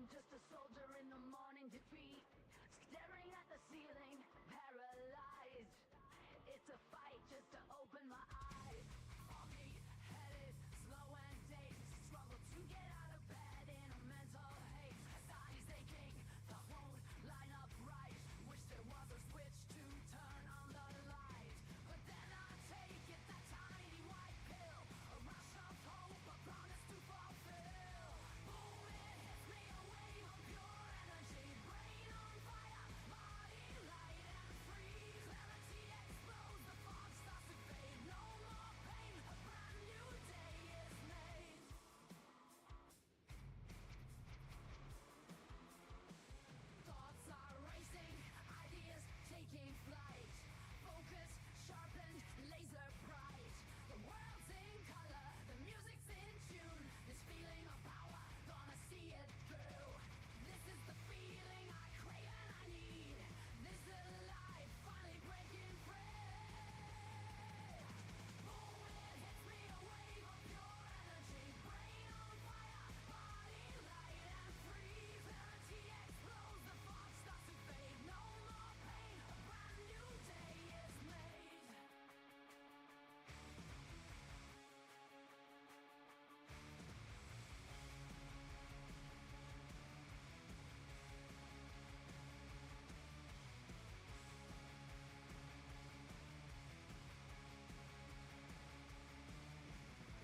I'm just a soldier in the morning defeat, staring at the ceiling, paralyzed. It's a fight just to open my eyes. Foggy headed, slow and dazed, struggle to get out of bed in a mental haze. Eyes aching, thought won't line up right. Wish there was a switch to turn on the light, but then I take it, that tiny white pill, a rush of hope, a promise to fulfill. Boom, it hits me, a wave of pure energy, brain on fire, body light and free. Clarity explodes, the fog starts to fade, no more pain, a brand new day is made. Thoughts are racing, ideas taking flight, focus sharpened, laser bright. The world's in color, the music's in tune, this feeling of power, gonna see it through. This is the feeling I crave and I need, this is life finally breaking free. Boom, it hits me, a wave of pure energy, brain on fire, body light and free. Clarity explodes, the fog starts to fade, no more pain, a brand new day is made.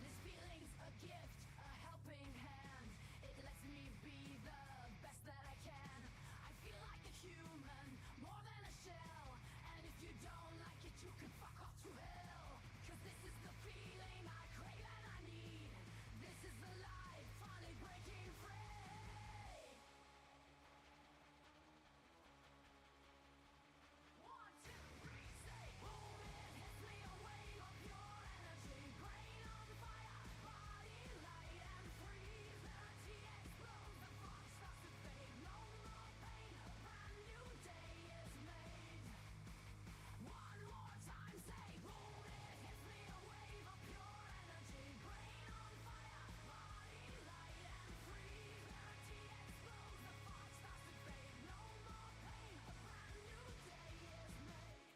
This feeling's a gift, a helping hand. It lets me be the best that I can. I feel like a human, more than a shell. And if you don't like it, you can fuck off to hell. 'Cause this is the feeling I crave and I need. This is the life finally breaking free. 1, 2, 3, say boom, it hits me, a wave of pure energy, brain on fire, body light and free. Clarity explodes, the fog starts to fade, no more pain, a brand new day is made. One more time, say boom, it hits me, a wave of pure energy, brain on fire, body light and free. Clarity explodes, the fog starts to fade, no more pain, a brand new day is made.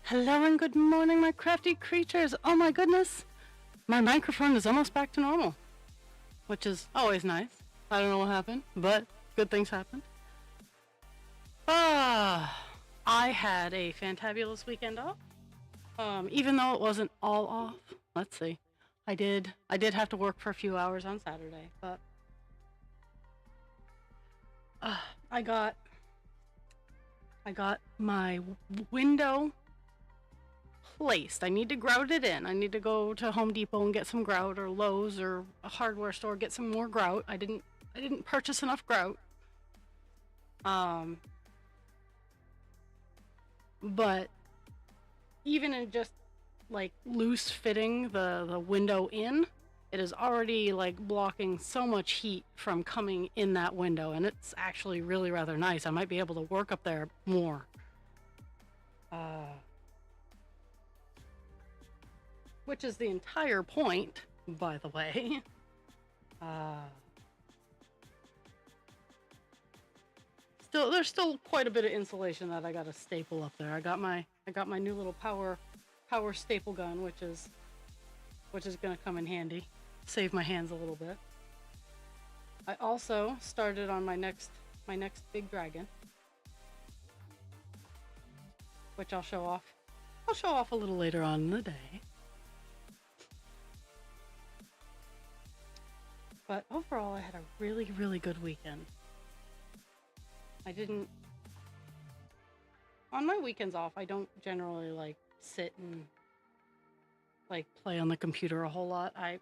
Hello and good morning, my crafty creatures. Oh my goodness, my microphone is almost back to normal, which is always nice. I don't know what happened, but good things happen. I had a fantabulous weekend off. Even though it wasn't all off. Let's see. I did have to work for a few hours on Saturday, but I got my window placed. I need to grout it in. I need to go to Home Depot and get some grout, or Lowe's or a hardware store, get some more grout. I didn't purchase enough grout. But even in just like loose fitting the window in, it is already like blocking so much heat from coming in that window, and it's actually really rather nice. I might be able to work up there more. Which is the entire point, by the way. There's still quite a bit of insulation that I gotta staple up there. I got my new little power staple gun, which is gonna come in handy, save my hands a little bit. I also started on my next big dragon. which I'll show off. I'll show off a little later on in the day. But overall, I had a really, really good weekend. I didn't... On my weekends off, I don't generally, like, sit and, like, play on the computer a whole lot. I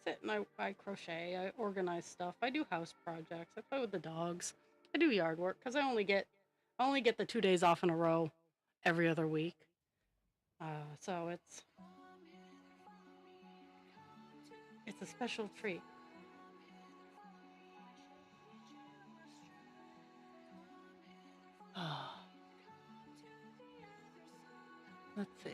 sit and I crochet, I organize stuff, I do house projects, I play with the dogs, I do yard work, because I only get the 2 days off in a row every other week. So it's a special treat. Let's see.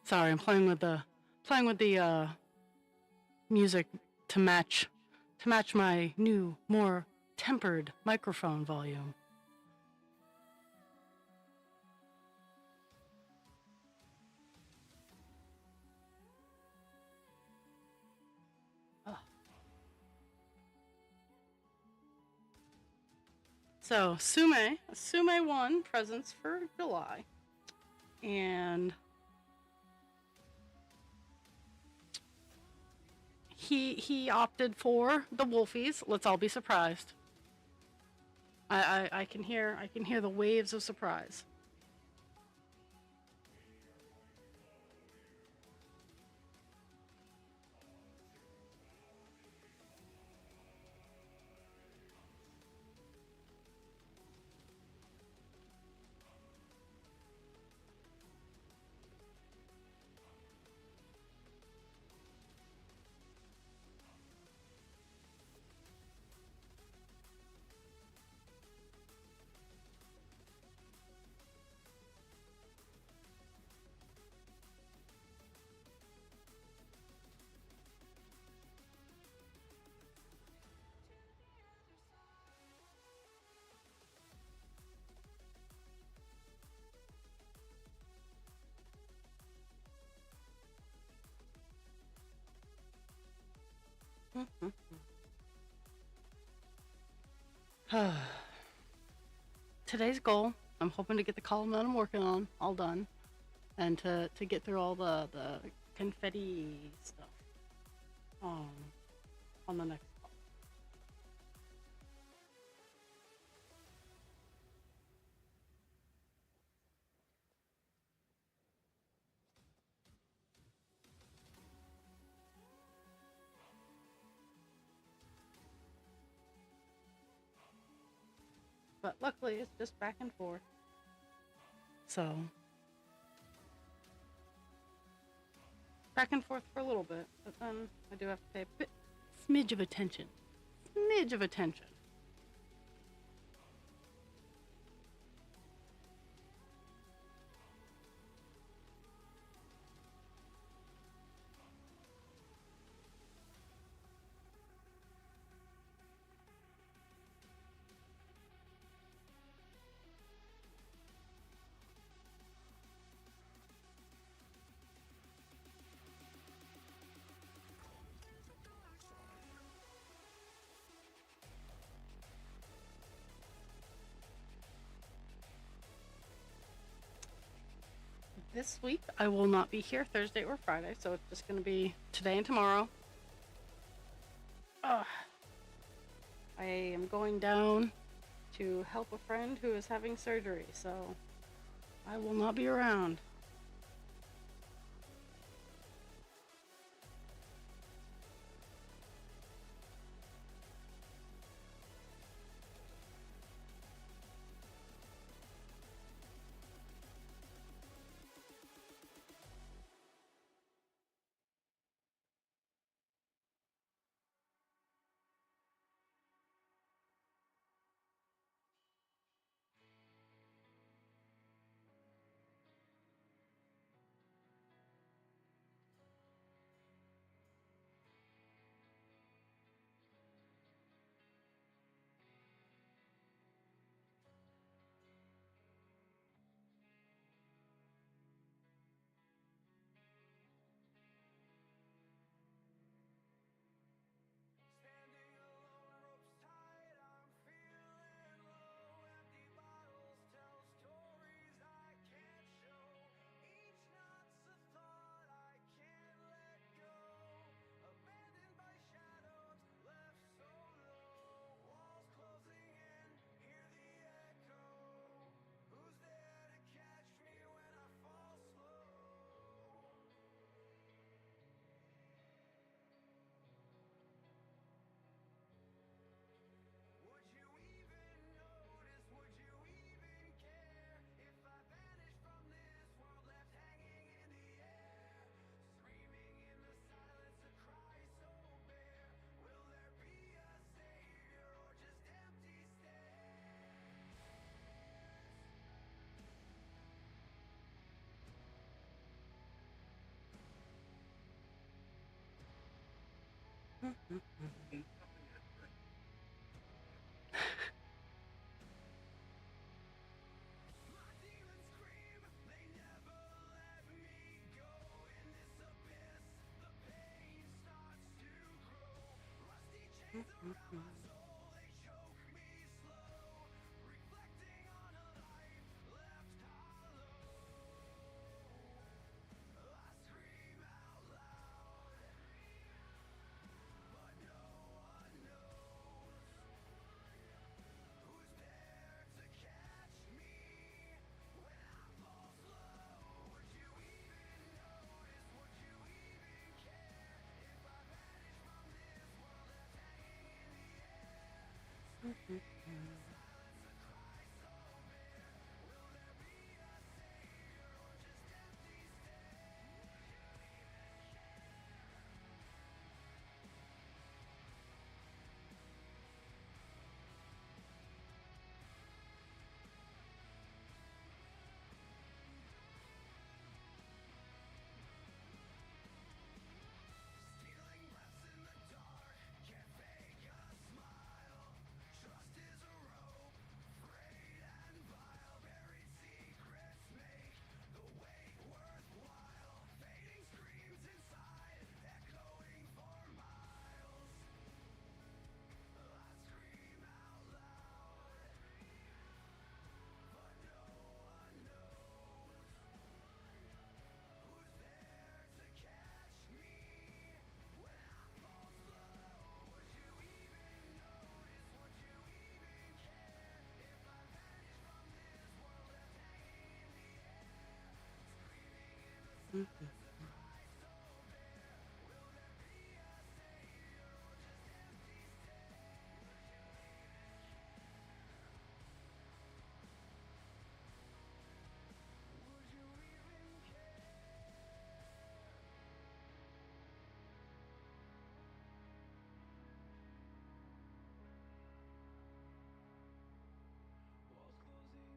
Sorry, I'm playing with the music to match my new, more tempered microphone volume. So Sume won presents for July, and he opted for the Wolfies. Let's all be surprised. I can hear the waves of surprise. Today's goal, I'm hoping to get the column that I'm working on all done, and to get through all the confetti stuff on the next call. But luckily, it's just back and forth. So, back and forth for a little bit, but then I do have to pay a smidge of attention. Smidge of attention. This week, I will not be here Thursday or Friday, so it's just going to be today and tomorrow. I am going down to help a friend who is having surgery, so I will not be around.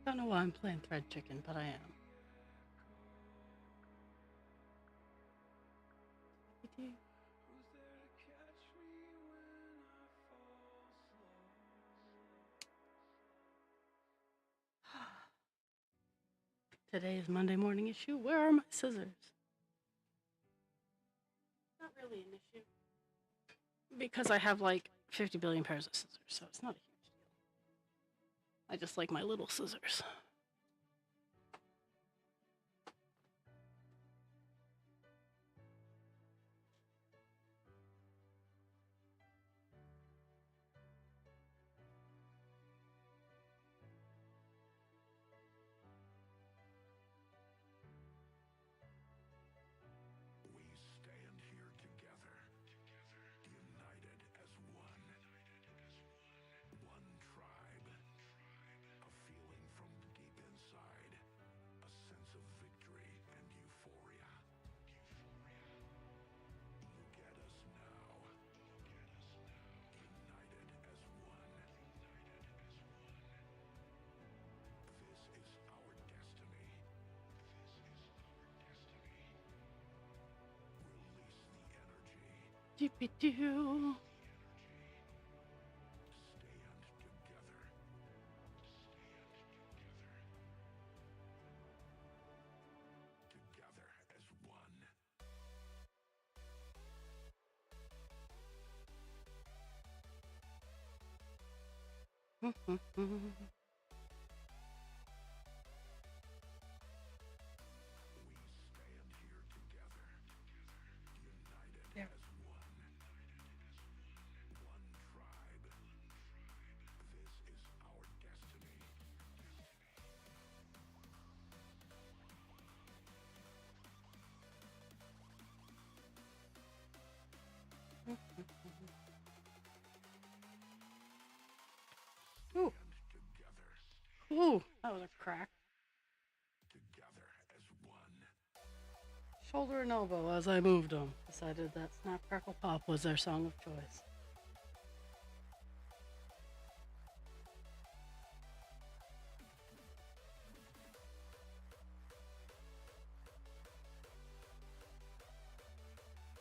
Don't know why I'm playing Thread Chicken, but I am. Today is Monday morning issue. Where are my scissors? Not really an issue. Because I have like 50 billion pairs of scissors, so it's not a huge deal. I just like my little scissors. Doopy-doo. Yeah. Ooh. Ooh, that was a crack. Shoulder and elbow as I moved them. Decided that Snap Crackle Pop was their song of choice.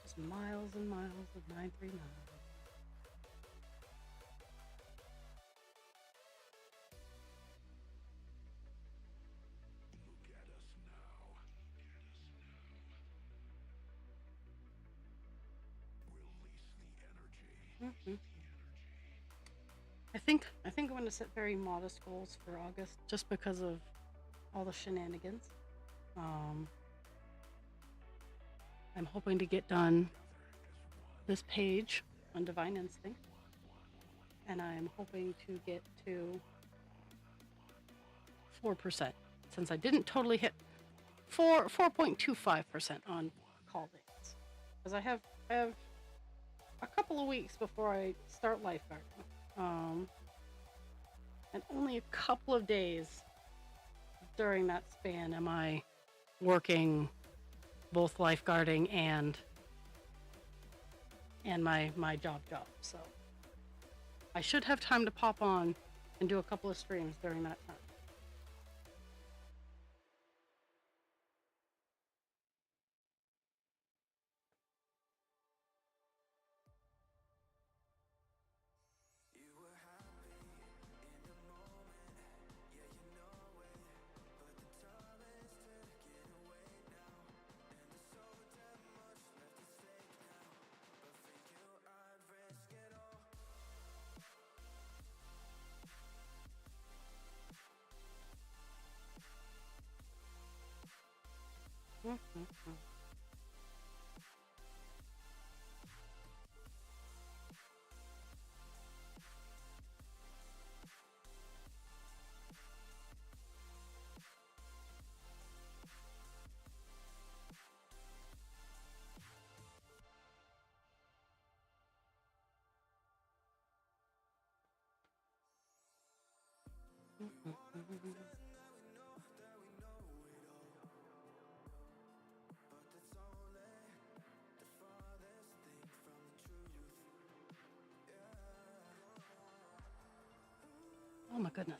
Just miles and miles of 939. I think I'm going to set very modest goals for August just because of all the shenanigans. Um, I'm hoping to get done this page on Divine Instinct, and I'm hoping to get to 4% since I didn't totally hit 4.25% on call dates because I have a couple of weeks before I start lifeguarding, and only a couple of days during that span am I working both lifeguarding and my job. So I should have time to pop on and do a couple of streams during that time. Mm-hmm. Oh my goodness.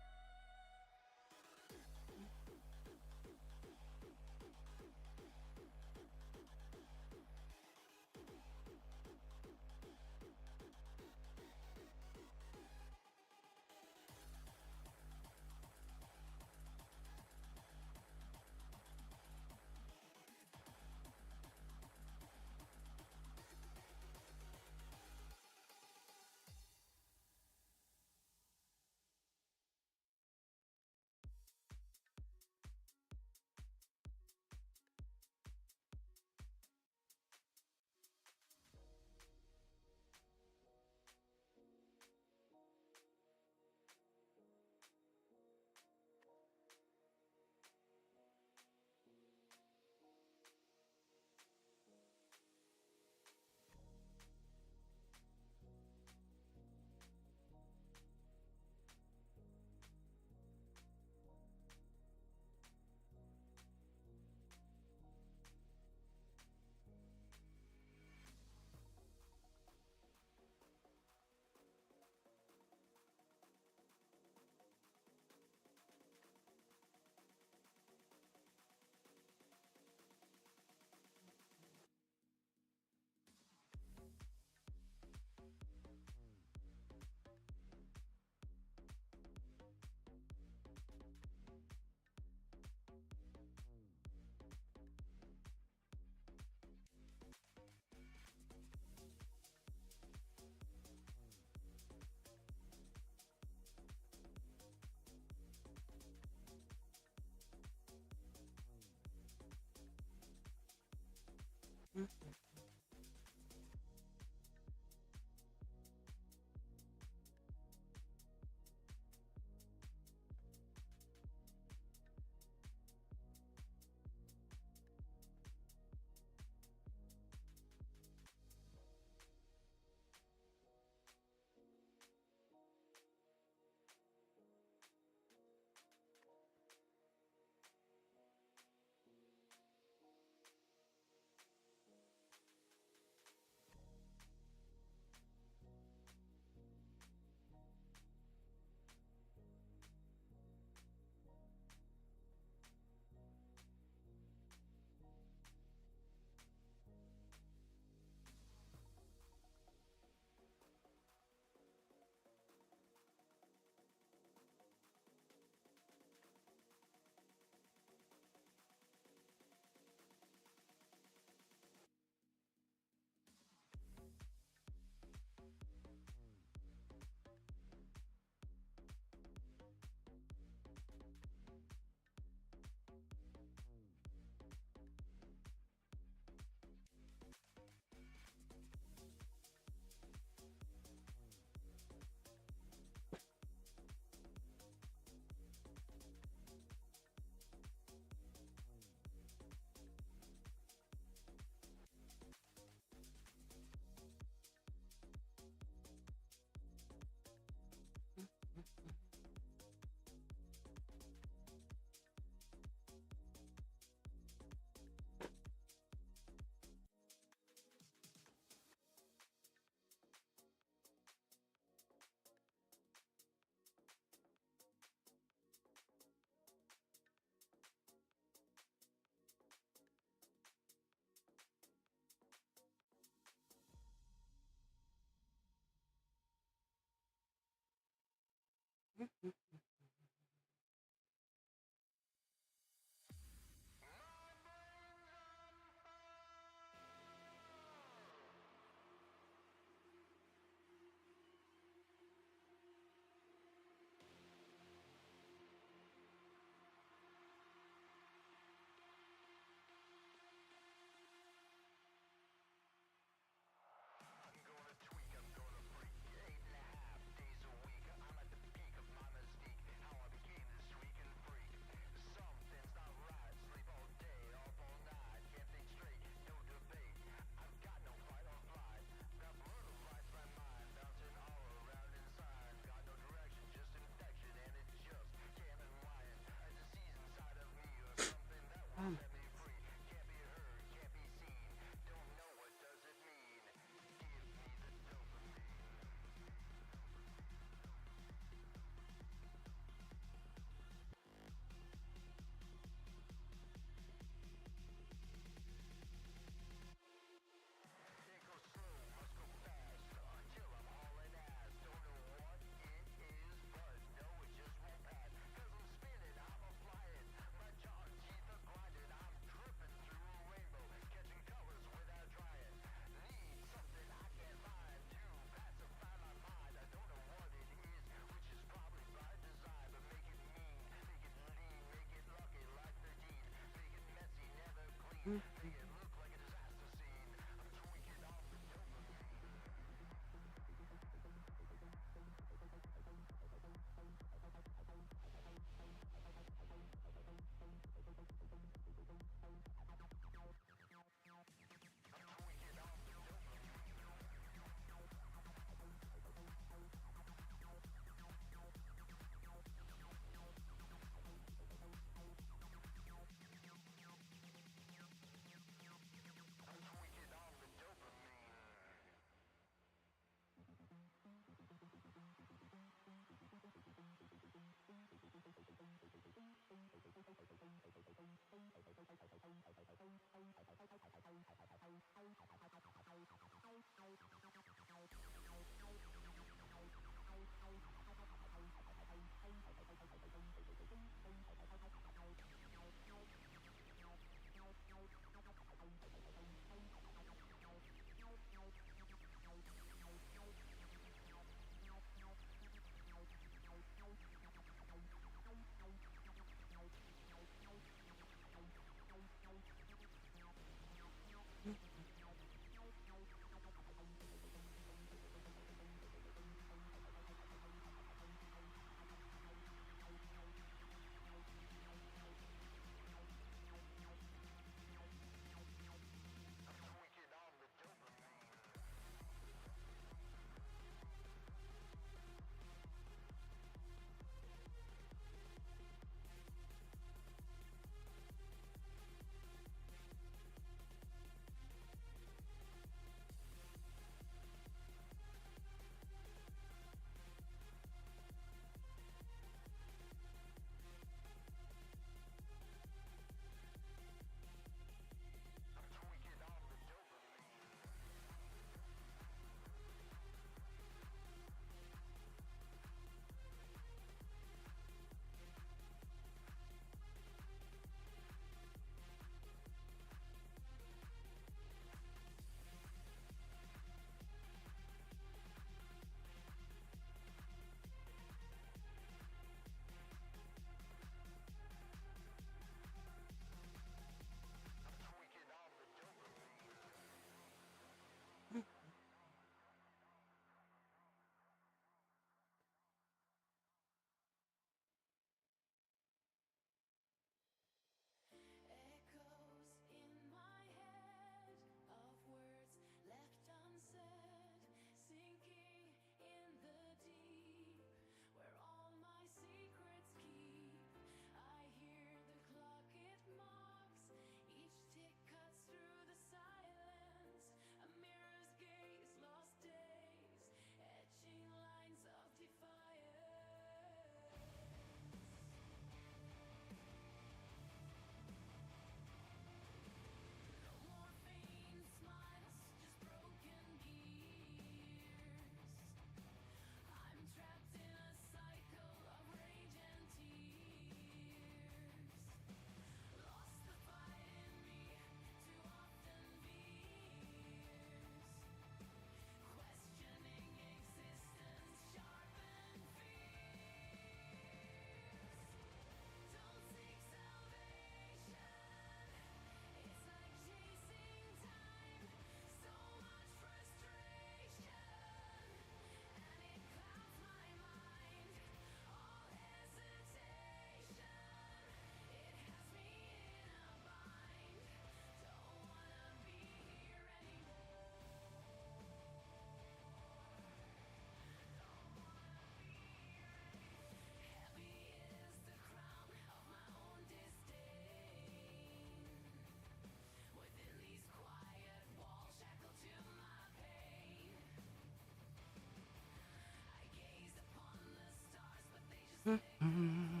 Mm-hmm.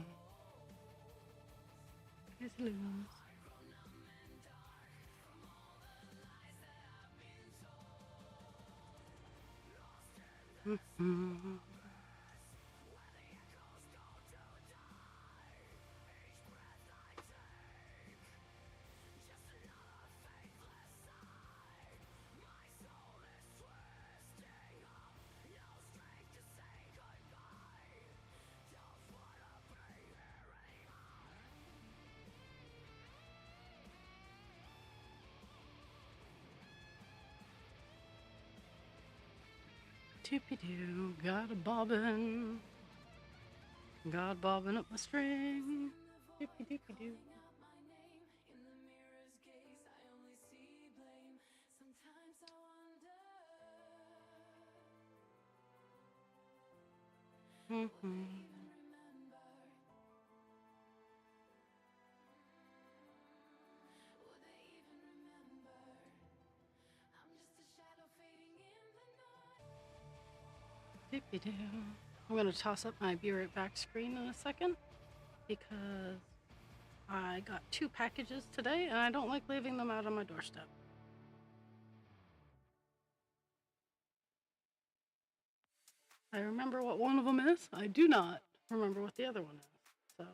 Here's Looms. Mm-hmm. Doopy-doo, got a bobbin. Got bobbin up my string. Doopy-doopy-doo. Mm-hmm. Doopy-doo. I'm going to toss up my Be Right Back screen in a second because I got 2 packages today and I don't like leaving them out on my doorstep. I remember what one of them is. I do not remember what the other one is. So.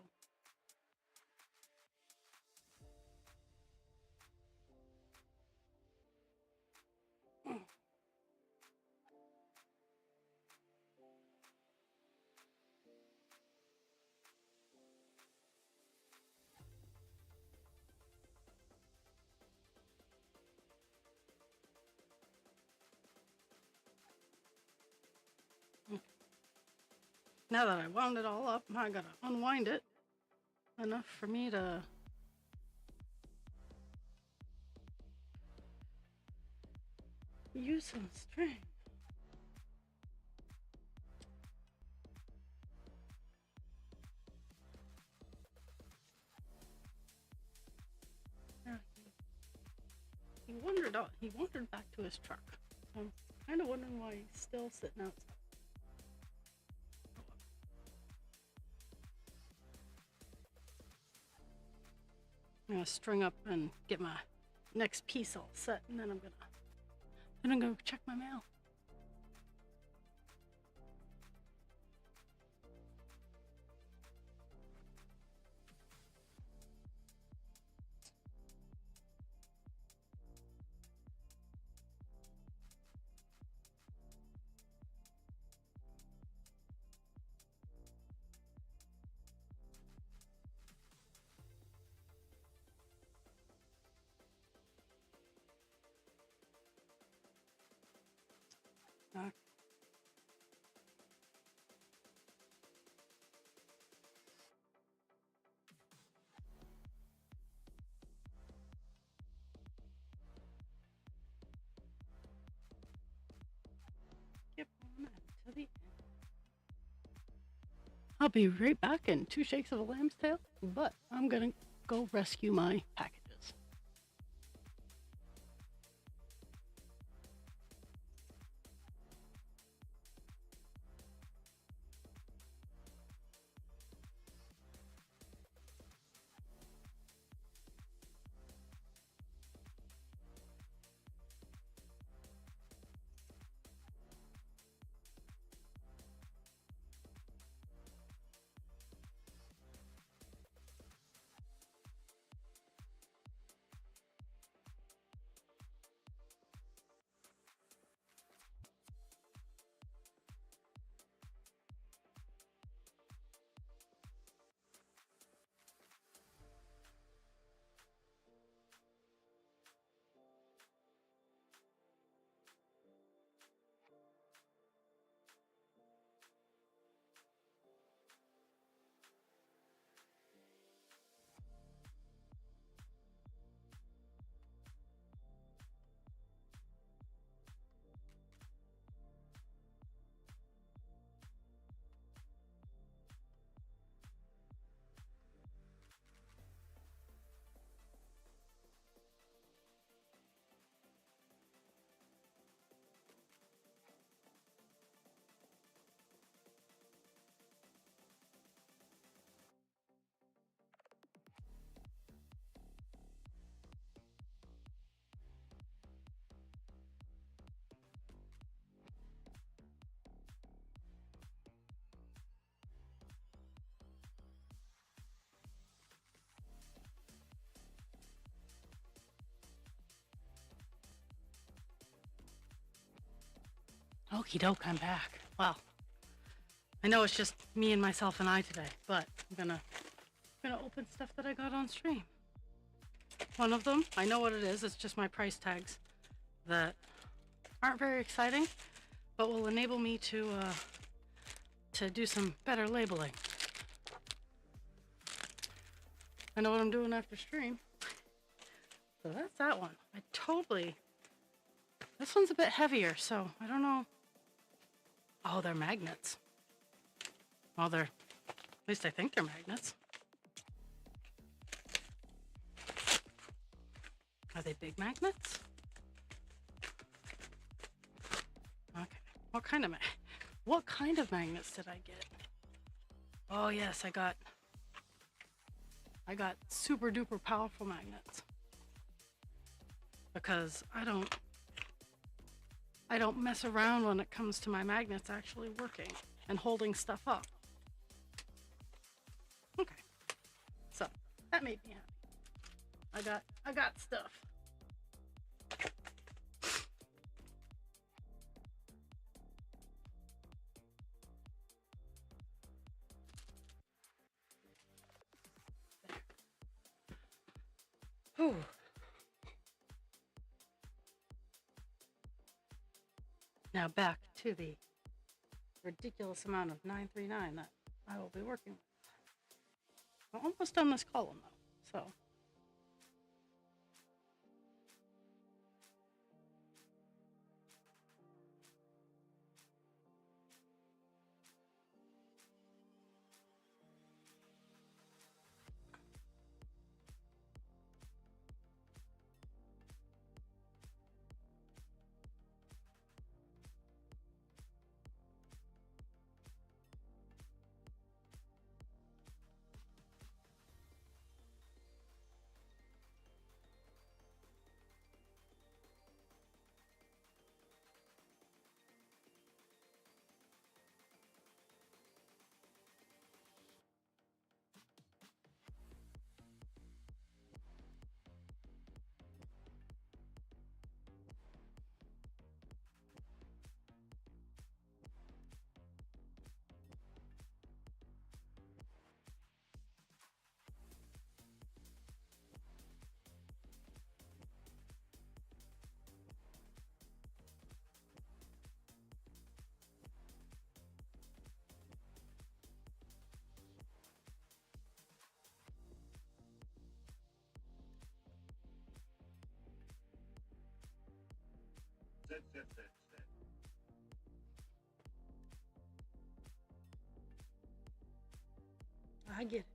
Now that I wound it all up, I gotta unwind it enough for me to use some string. Yeah, he wandered back to his truck. I'm kind of wondering why he's still sitting outside. I'm gonna string up and get my next piece all set, and then I'm gonna check my mail. Okay. Skip on that to the end. I'll be right back in 2 shakes of a lamb's tail, but I'm gonna go rescue my packages. Okie doke, I'm back. Well, I know it's just me and myself and I today, but I'm gonna open stuff that I got on stream. One of them, I know what it is. It's just my price tags that aren't very exciting, but will enable me to do some better labeling. I know what I'm doing after stream. So that's that one. This one's a bit heavier, so I don't know. Oh, they're magnets. Well, at least I think they're magnets. Are they big magnets? Okay. What kind of magnets did I get? Oh yes, I got super duper powerful magnets. Because I don't mess around when it comes to my magnets actually working and holding stuff up. Okay. So, that made me happy. I got stuff. Whew. Now back to the ridiculous amount of 939 that I will be working with. I'm almost done this column though, so. I get it, feature. I get it.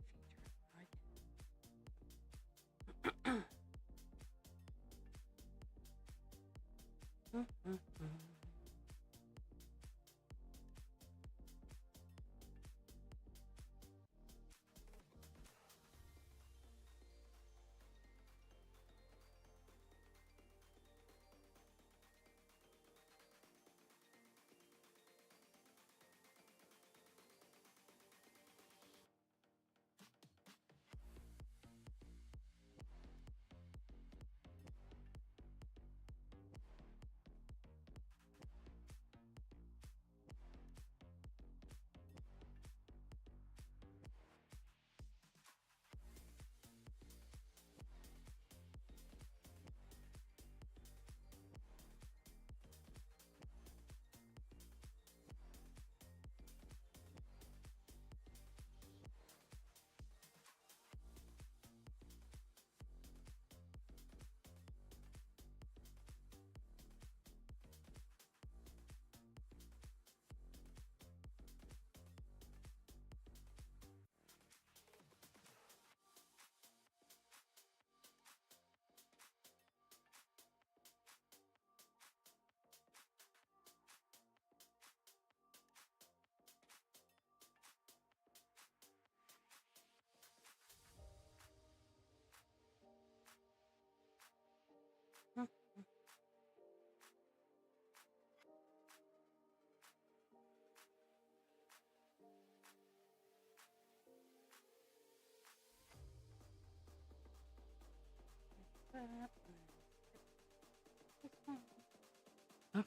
Okay.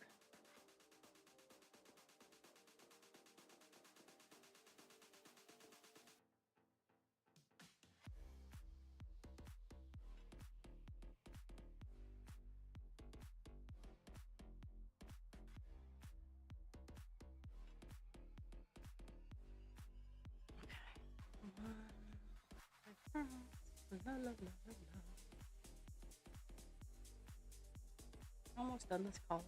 La, la, la, la, la. Almost done this call.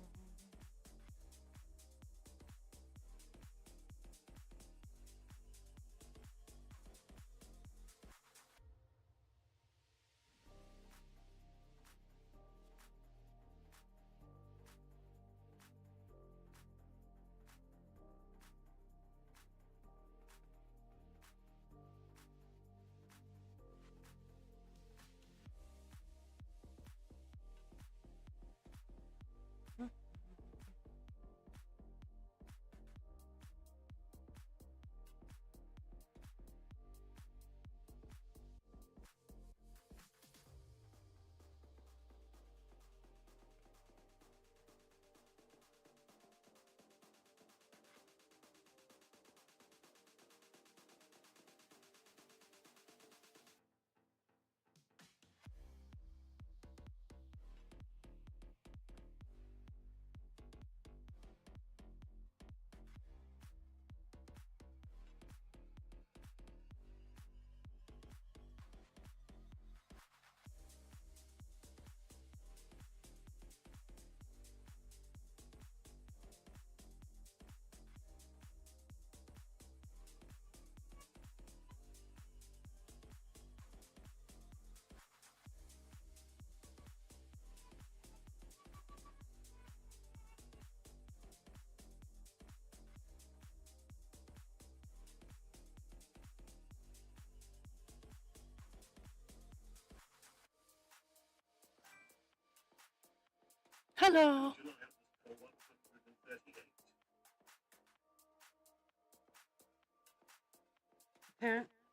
Hello.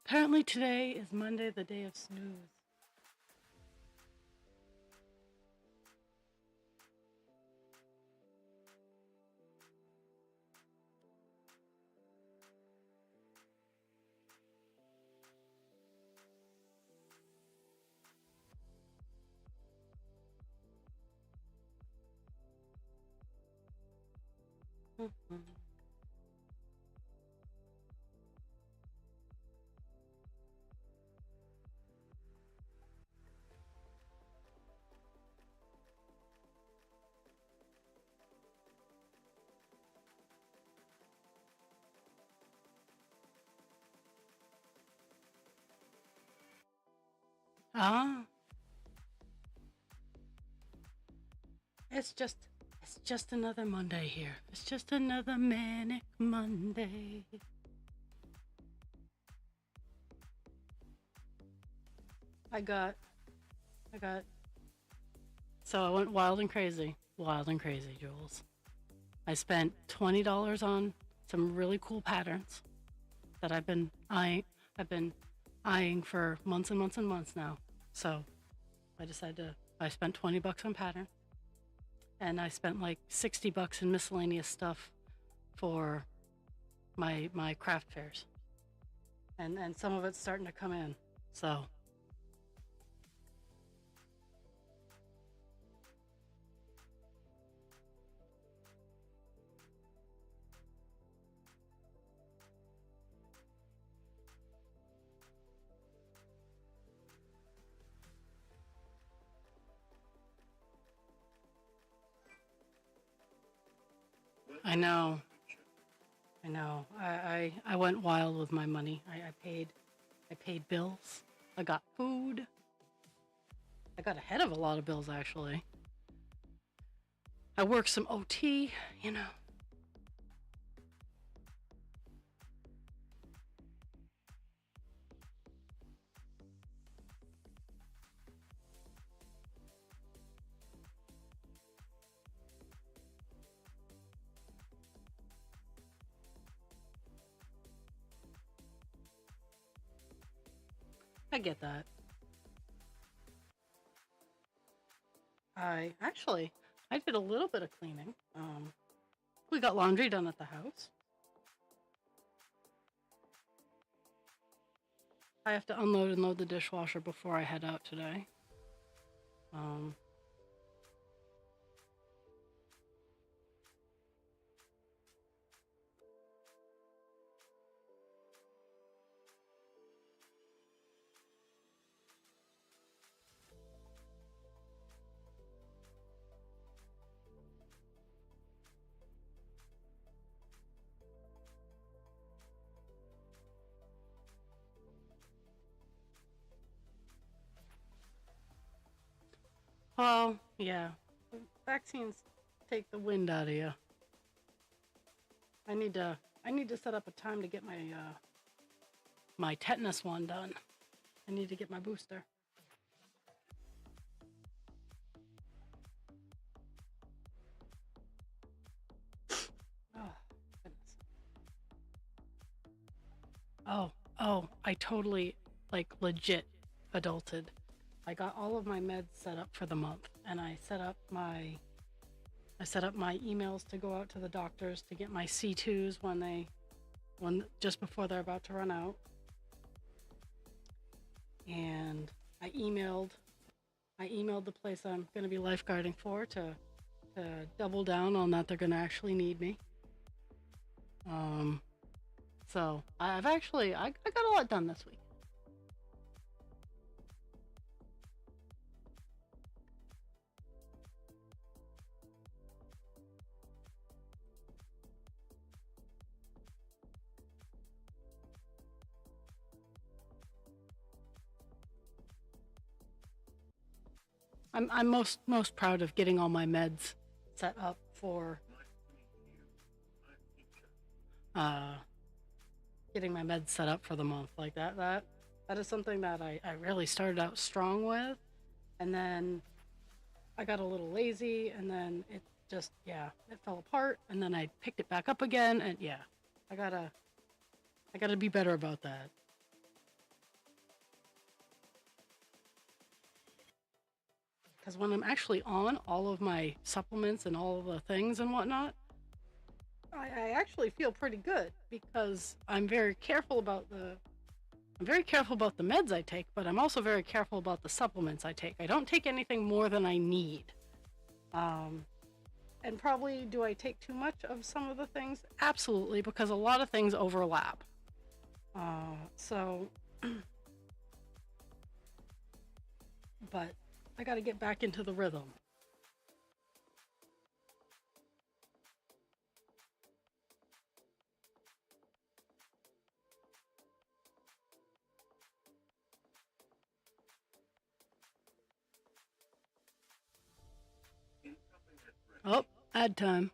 Apparently today is Monday, the day of snooze. Ah, it's just another Monday here. It's just another manic Monday. I got so I went wild and crazy. Wild and crazy, Jules. I spent $20 on some really cool patterns that I've been eyeing for months and months and months now. So I spent 20 bucks on pattern, and I spent like 60 bucks in miscellaneous stuff for my craft fairs. And some of it's starting to come in. So I know. I know. I went wild with my money. I paid bills. I got food. I got ahead of a lot of bills actually. I worked some OT, you know. I get that. I did a little bit of cleaning. We got laundry done at the house. I have to unload and load the dishwasher before I head out today. Um, Well, yeah. Vaccines take the wind out of you. I need to I need to set up a time to get my tetanus one done. I need to get my booster. Oh, goodness. Oh, I totally, like, legit adulted. I got all of my meds set up for the month, and I set up my emails to go out to the doctors to get my C2s when just before they're about to run out. And I emailed the place I'm going to be lifeguarding for to double down on that they're going to actually need me. Um, so I got a lot done this week. I'm most proud of getting all my meds set up for uh getting my meds set up for the month like that is something that I really started out strong with, and then I got a little lazy, and then it just, yeah, it fell apart, and then I picked it back up again, and yeah, I gotta I gotta be better about that. Because when I'm actually on all of my supplements and all of the things and whatnot, I actually feel pretty good because I'm very careful about the meds I take, but I'm also very careful about the supplements I take. I don't take anything more than I need. Um, and probably do I take too much of some of the things? Absolutely, because a lot of things overlap. So, but I got to get back into the rhythm. Oh, ad time.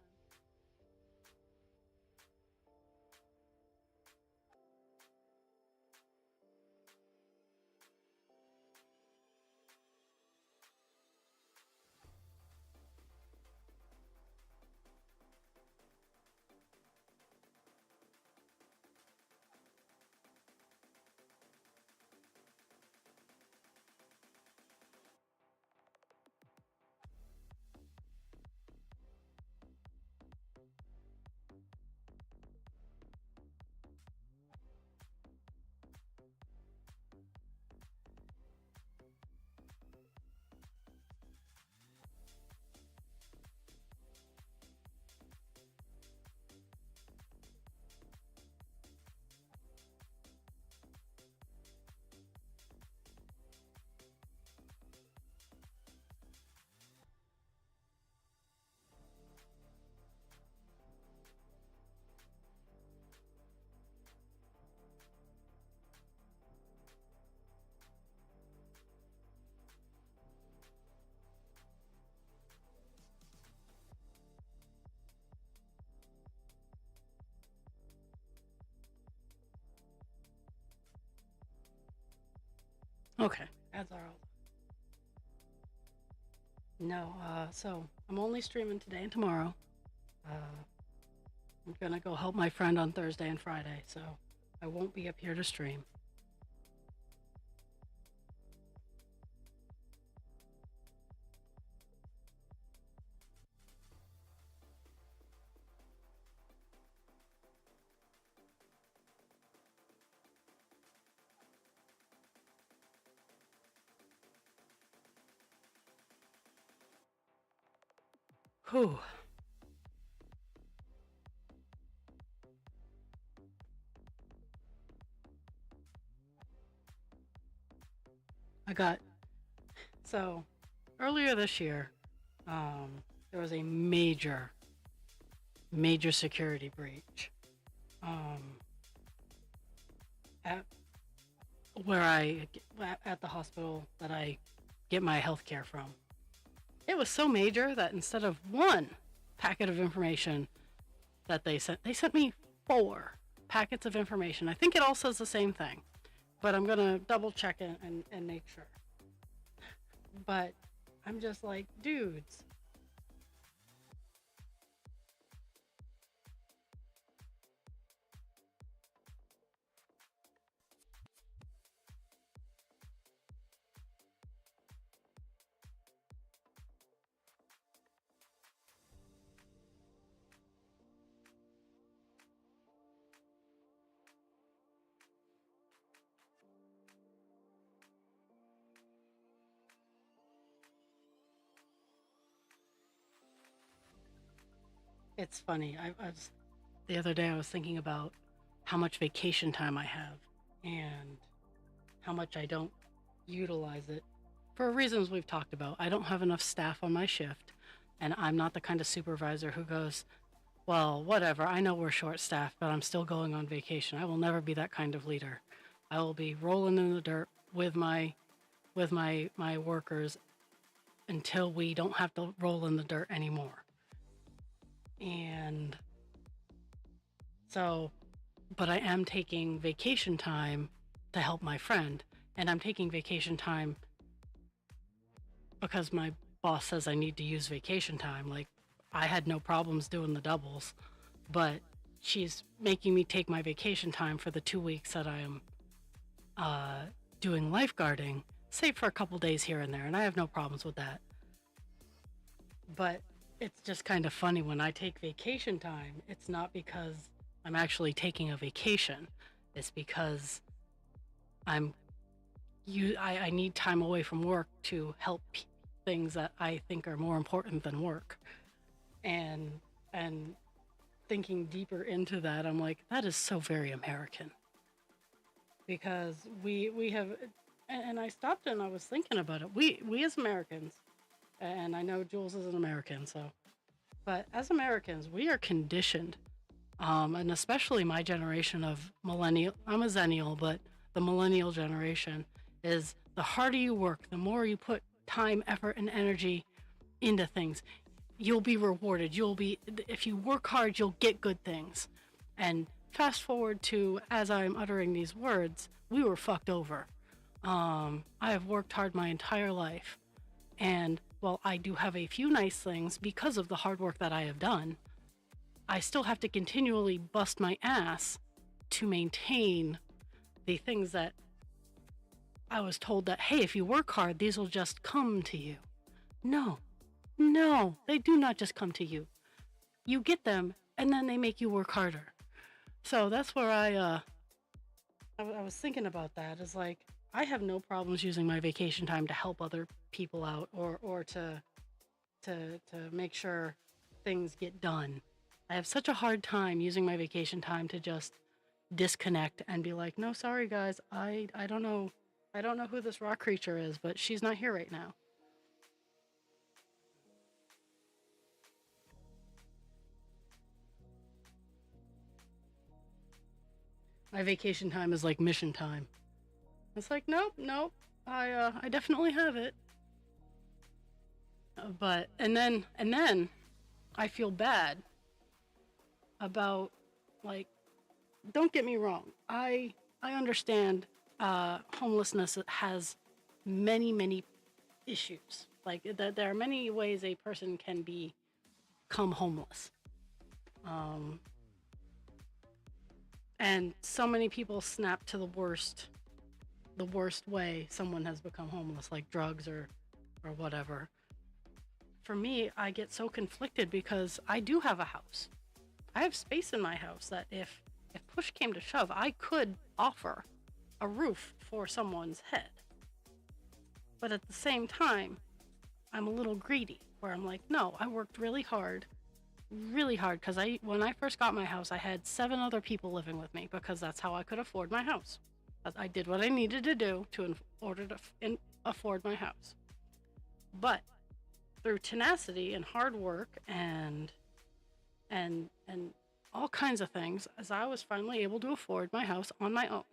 Okay, ads are all. No, so I'm only streaming today and tomorrow. Uh, I'm gonna go help my friend on Thursday and Friday, so I won't be up here to stream. Whew. I got so earlier this year, there was a major security breach um, at where I at the hospital that I get my health care from. It was so major that instead of one packet of information that they sent me 4 packets of information. I think it all says the same thing, but I'm gonna double check it and make sure. But I'm just like, dudes. It's funny. The other day I was thinking about how much vacation time I have and how much I don't utilize it for reasons we've talked about. I don't have enough staff on my shift, and I'm not the kind of supervisor who goes, well, whatever, I know we're short staffed, but I'm still going on vacation. I will never be that kind of leader. I will be rolling in the dirt with my workers until we don't have to roll in the dirt anymore. And so, but I am taking vacation time to help my friend, and I'm taking vacation time because my boss says I need to use vacation time. Like, I had no problems doing the doubles, but she's making me take my vacation time for the 2 weeks that I am doing lifeguarding, save for a couple days here and there, and I have no problems with that. But it's just kind of funny when I take vacation time, it's not because I'm actually taking a vacation. It's because I need time away from work to help things that I think are more important than work. And thinking deeper into that, I'm like, that is so very American. Because we have, and I stopped and I was thinking about it. We as Americans, and I know Jules is an American, so, but as Americans, we are conditioned, and especially my generation of millennial. I'm a Zennial, but the millennial generation is the harder you work, the more you put time, effort, and energy into things, you'll be rewarded. If you work hard, you'll get good things. And fast forward to as I'm uttering these words, we were fucked over. I have worked hard my entire life, and while I do have a few nice things because of the hard work that I have done, I still have to continually bust my ass to maintain the things that I was told that, hey, if you work hard, these will just come to you. No, they do not just come to you. You get them, and then they make you work harder. So that's where I was thinking about that. Is like, I have no problems using my vacation time to help other people out, or to make sure things get done. I have such a hard time using my vacation time to just disconnect and be like, no, sorry guys, I don't know who this rock creature is, but she's not here right now. My vacation time is like mission time. It's like, nope, I definitely have it. But and then I feel bad about, like, don't get me wrong. I understand homelessness has many issues. Like, there are many ways a person can become homeless. And so many people snap to the worst way someone has become homeless, like drugs or whatever. For me, I get so conflicted because I do have a house. I have space in my house that if push came to shove, I could offer a roof for someone's head. But at the same time, I'm a little greedy, where I'm like, no, I worked really hard, because when I first got my house, I had 7 other people living with me because that's how I could afford my house. I did what I needed to do in order to afford my house. But through tenacity and hard work and all kinds of things, as I was finally able to afford my house on my own.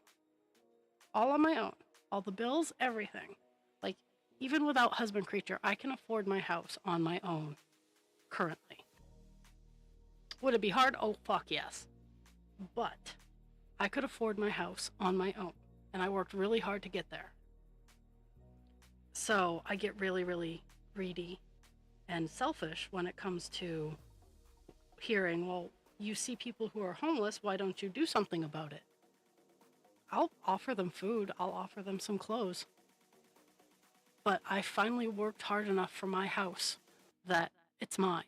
All on my own. All the bills, everything. Like, even without husband creature, I can afford my house on my own currently. Would it be hard? Oh, fuck yes. But I could afford my house on my own, and I worked really hard to get there. So I get really, really greedy and selfish when it comes to hearing, well, you see people who are homeless, why don't you do something about it? I'll offer them food, I'll offer them some clothes. But I finally worked hard enough for my house that it's mine.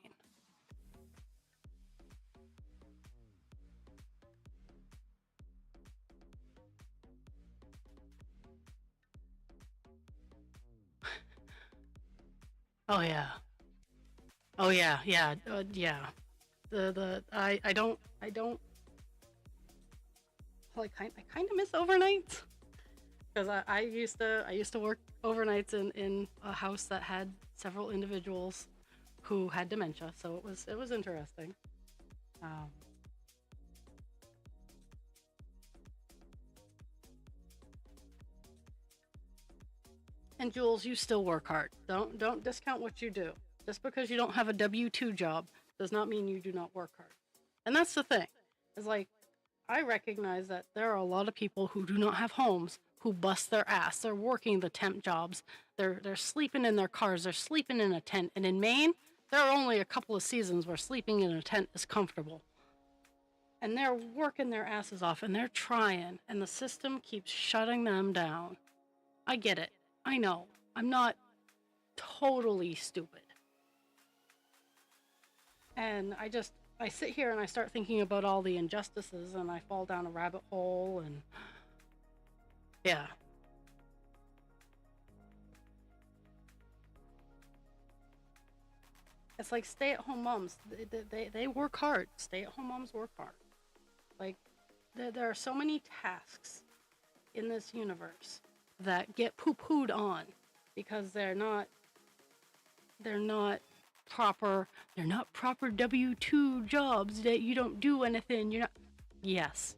Oh yeah. Oh yeah, yeah, yeah. I don't like I kind of miss overnights because I used to work overnights in a house that had several individuals who had dementia, so it was interesting. Um, and Jules, you still work hard. Don't discount what you do. Just because you don't have a W-2 job does not mean you do not work hard. And that's the thing. Is like I recognize that there are a lot of people who do not have homes who bust their ass. They're working the temp jobs. They're sleeping in their cars. They're sleeping in a tent. And in Maine, there are only a couple of seasons where sleeping in a tent is comfortable. And they're working their asses off and they're trying, and the system keeps shutting them down. I get it. I know. I'm not totally stupid. And I sit here and I start thinking about all the injustices and I fall down a rabbit hole and yeah. It's like stay-at-home moms. They work hard. Stay-at-home moms work hard. Like there are so many tasks in this universe that get poo-pooed on because they're not proper W-2 jobs that you don't do anything. You're not. Yes,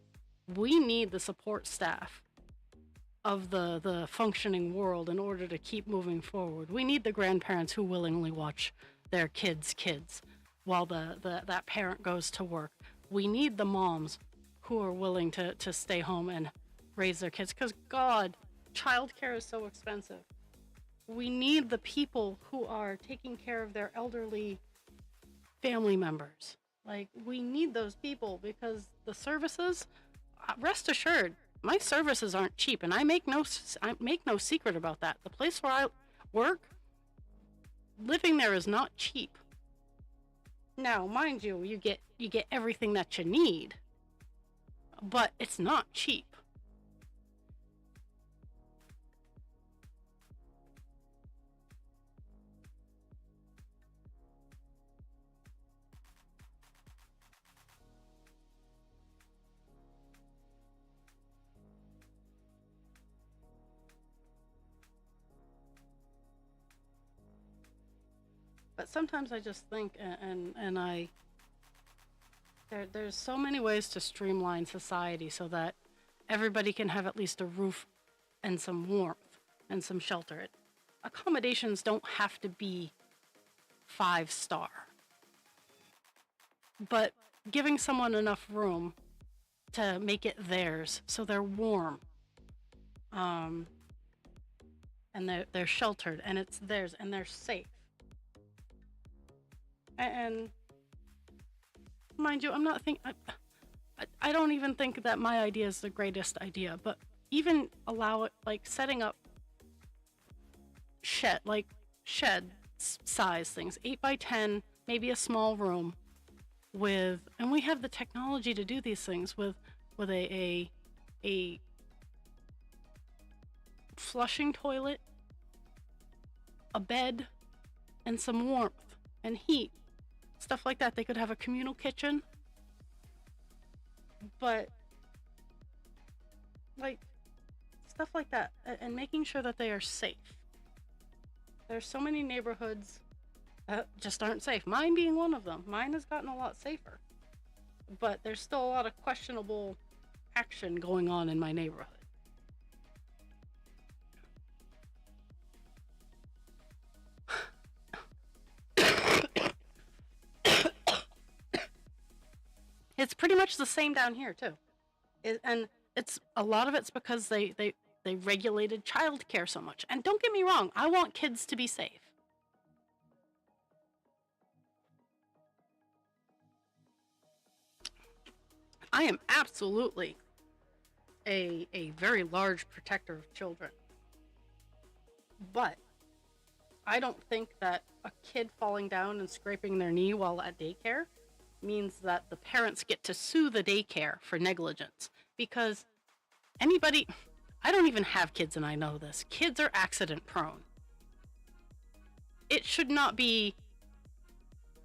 we need the support staff of the functioning world in order to keep moving forward. We need the grandparents who willingly watch their kids while that parent goes to work. We need the moms who are willing to stay home and raise their kids, because God, childcare is so expensive. We need the people who are taking care of their elderly family members. Like, we need those people because the services, rest assured, my services aren't cheap, and I make no secret about that. The place where I work, living there is not cheap. Now, mind you, you get everything that you need, but it's not cheap. But sometimes I just think, and there's so many ways to streamline society so that everybody can have at least a roof and some warmth and some shelter. Accommodations don't have to be 5-star, but giving someone enough room to make it theirs so they're warm, and they're sheltered and it's theirs and they're safe. And mind you, I'm not I don't even think that my idea is the greatest idea, but even allow it, like setting up shed size things, 8x10, maybe a small room and we have the technology to do these things with a flushing toilet, a bed, and some warmth and heat. Stuff like that. They could have a communal kitchen, but like stuff like that, and making sure that they are safe. There's so many neighborhoods that just aren't safe. Mine being one of them. Mine has gotten a lot safer, but there's still a lot of questionable action going on in my neighborhood. much the same down here too. And it's a lot of it's because they regulated childcare so much. And don't get me wrong, I want kids to be safe. I am absolutely a very large protector of children. But I don't think that a kid falling down and scraping their knee while at daycare means that the parents get to sue the daycare for negligence. Because anybody, I don't even have kids and I know this. Kids are accident prone. It should not be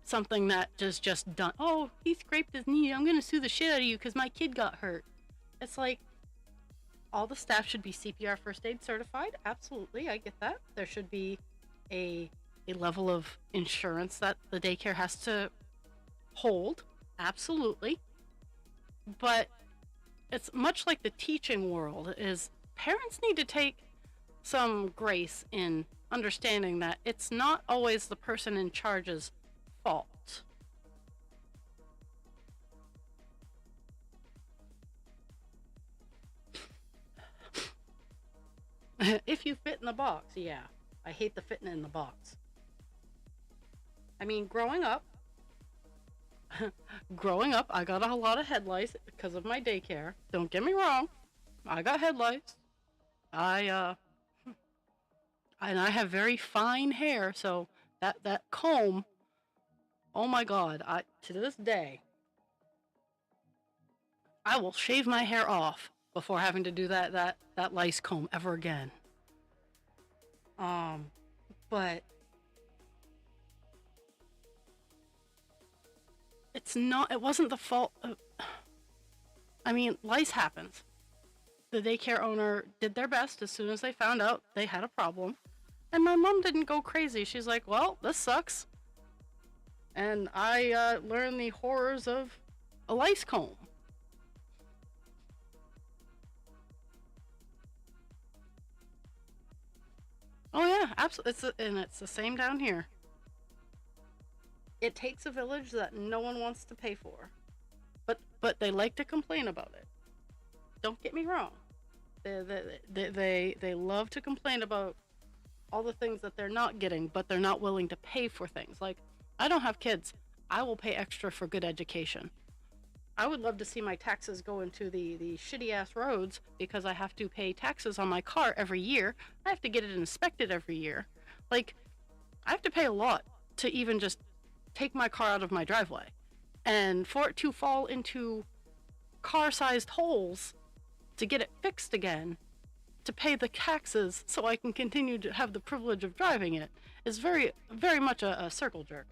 something that is just done. Oh, he scraped his knee. I'm going to sue the shit out of you because my kid got hurt. It's like, all the staff should be CPR first aid certified. Absolutely, I get that. There should be a level of insurance that the daycare has to hold. Absolutely. But it's much like the teaching world is parents need to take some grace in understanding that it's not always the person in charge's fault. If you fit in the box, yeah. I hate the fitting in the box. I mean, growing up, I got a lot of head lice because of my daycare. Don't get me wrong. I got head lice. And I have very fine hair, so that comb, oh my God, to this day, I will shave my hair off before having to do that lice comb ever again. But it wasn't the fault of, I mean, lice happens. The daycare owner did their best as soon as they found out they had a problem. And my mom didn't go crazy. She's like, well, this sucks. And I learned the horrors of a lice comb. Oh yeah, absolutely. And it's the same down here. It takes a village that no one wants to pay for, but they like to complain about it. Don't get me wrong. They love to complain about all the things that they're not getting, but they're not willing to pay for things. Like, I don't have kids. I will pay extra for good education. I would love to see my taxes go into the shitty ass roads because I have to pay taxes on my car every year. I have to get it inspected every year. Like, I have to pay a lot to even just take my car out of my driveway. And for it to fall into car-sized holes to get it fixed again, to pay the taxes so I can continue to have the privilege of driving it, is very, very much a circle jerk.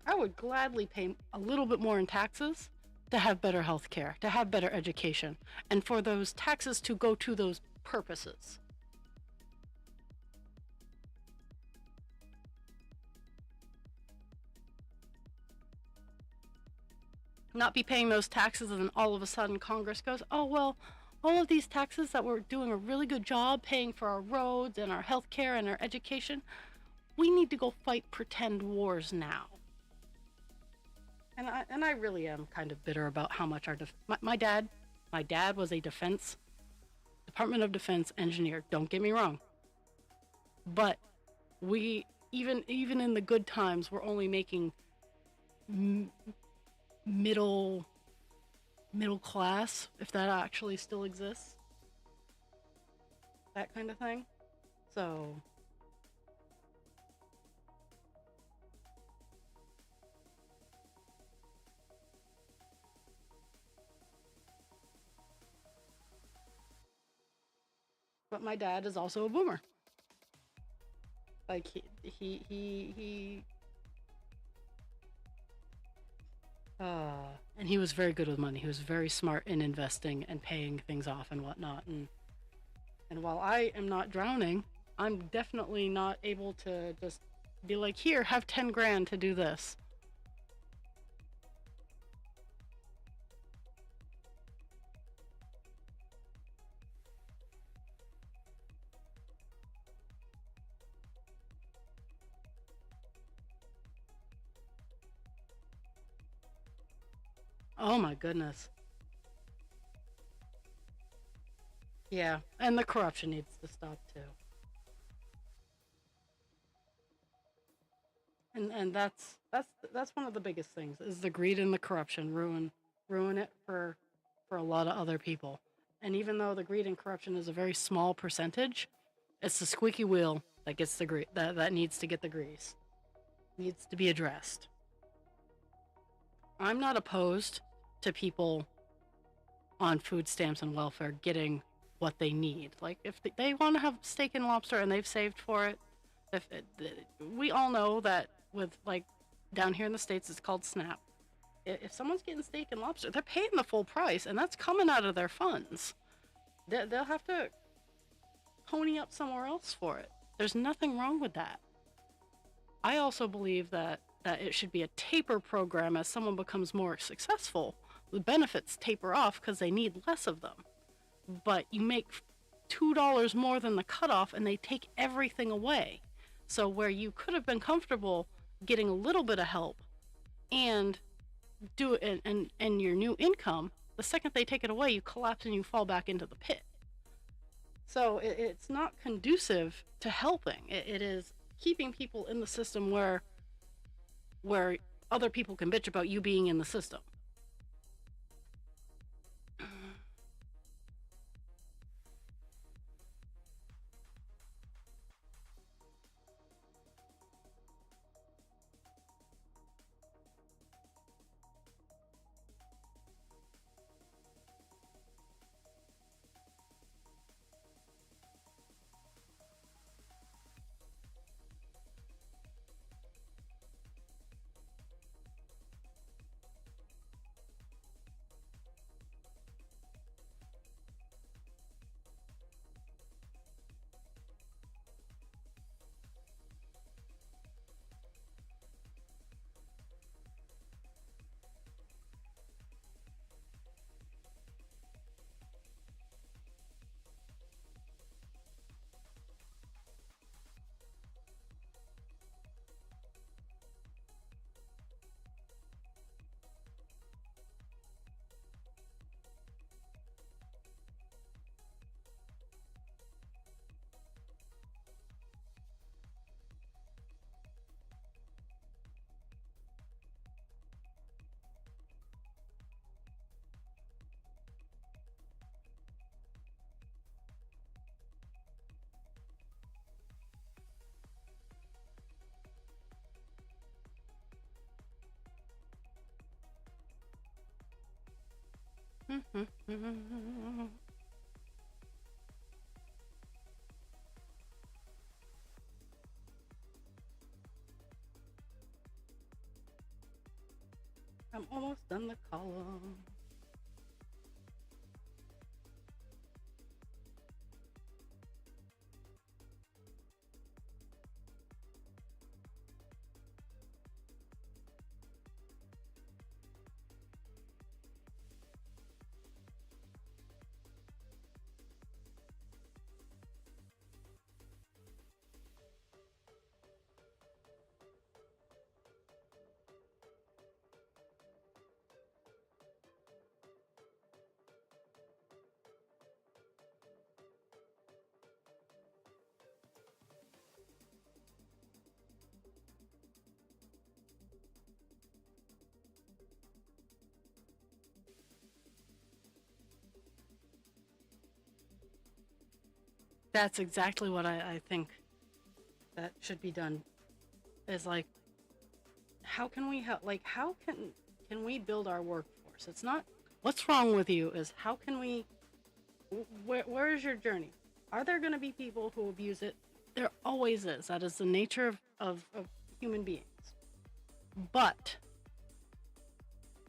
I would gladly pay a little bit more in taxes to have better health care, to have better education, and for those taxes to go to those purposes. Not be paying those taxes and then all of a sudden Congress goes, oh, well, all of these taxes that we're doing a really good job paying for our roads and our health care and our education, we need to go fight pretend wars now. And I really am kind of bitter about how much my dad was a Department of Defense engineer. Don't get me wrong, but we even in the good times, we're only making middle class, if that actually still exists, that kind of thing. So. But my dad is also a boomer. Like he and he was very good with money. He was very smart in investing and paying things off and whatnot. And while I am not drowning, I'm definitely not able to just be like, here, have 10 grand to do this. Oh my goodness. Yeah, and the corruption needs to stop too. And that's one of the biggest things is the greed and the corruption ruin it for a lot of other people. And even though the greed and corruption is a very small percentage, it's the squeaky wheel that gets the that needs to get the grease. Needs to be addressed. I'm not opposed to people on food stamps and welfare getting what they need. Like if they want to have steak and lobster and they've saved for it, if it, we all know that with like down here in the States it's called SNAP. If someone's getting steak and lobster, they're paying the full price and that's coming out of their funds. They'll have to pony up somewhere else for it. There's nothing wrong with that. I also believe that it should be a taper program as someone becomes more successful. The benefits taper off because they need less of them. But you make $2 more than the cutoff and they take everything away. So where you could have been comfortable getting a little bit of help and do it and your new income, the second they take it away, you collapse and you fall back into the pit. So it's not conducive to helping. It is keeping people in the system where other people can bitch about you being in the system. I'm almost done the column. That's exactly what I think that should be done. Is like, how can we help? Like, how can we build our workforce? It's not what's wrong with you. Is how can we? Where is your journey? Are there going to be people who abuse it? There always is. That is the nature of human beings. But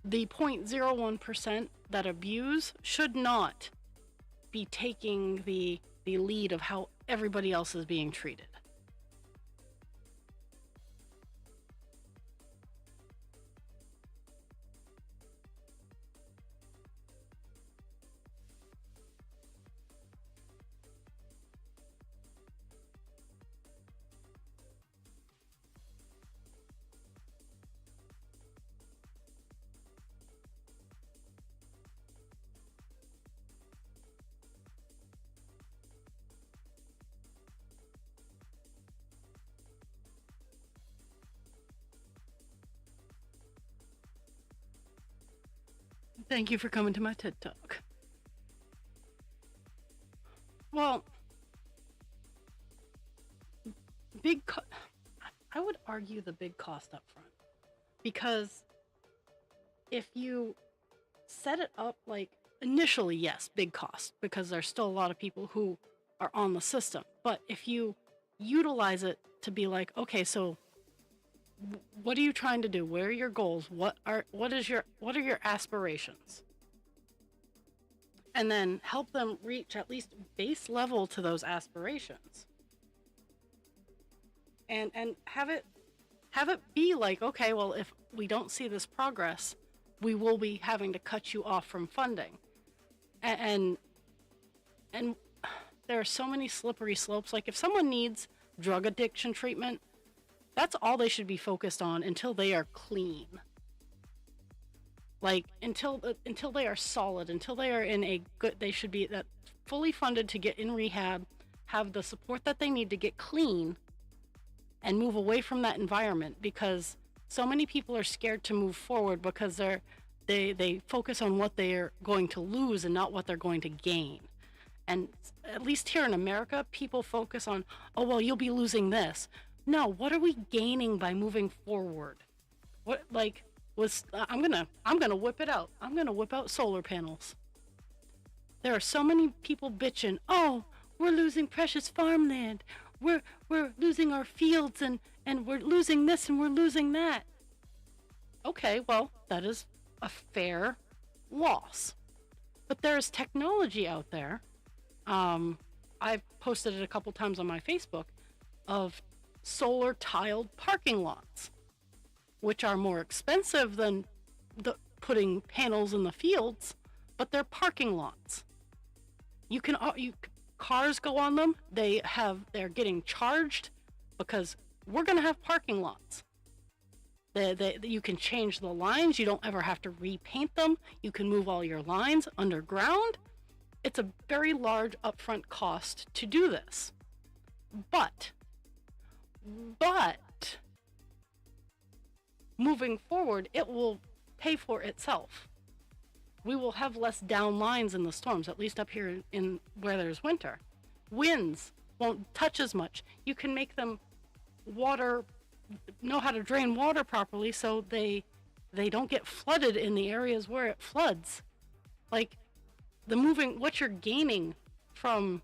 the 0.01% that abuse should not be taking the lead of how everybody else is being treated. Thank you for coming to my TED Talk. Well, big co- I would argue the big cost up front, because if you set it up like initially, yes, big cost, because there's still a lot of people who are on the system. But if you utilize it to be like, okay, so what are you trying to do? Where are your goals? What are your aspirations? And then help them reach at least base level to those aspirations. And have it be like, okay, well, if we don't see this progress, we will be having to cut you off from funding. And there are so many slippery slopes. Like if someone needs drug addiction treatment, that's all they should be focused on until they are clean. Like until they are solid, until they are in a good, they should be that fully funded to get in rehab, have the support that they need to get clean and move away from that environment, because so many people are scared to move forward because they focus on what they're going to lose and not what they're going to gain. And at least here in America, people focus on, oh, well, you'll be losing this. No, what are we gaining by moving forward? What, like, I'm gonna whip it out. I'm gonna whip out solar panels. There are so many people bitching, oh, we're losing precious farmland. We're losing our fields, and we're losing this and we're losing that. Okay, well, that is a fair loss. But there is technology out there. I've posted it a couple times on my Facebook of solar tiled parking lots, which are more expensive than putting panels in the fields, but they're parking lots. Cars go on them. They're getting charged because we're going to have parking lots. You can change the lines. You don't ever have to repaint them. You can move all your lines underground. It's a very large upfront cost to do this. But moving forward, it will pay for itself. We will have less down lines in the storms, at least up here in where there's winter. Winds won't touch as much. You can make them know how to drain water properly so they don't get flooded in the areas where it floods. Like what you're gaining from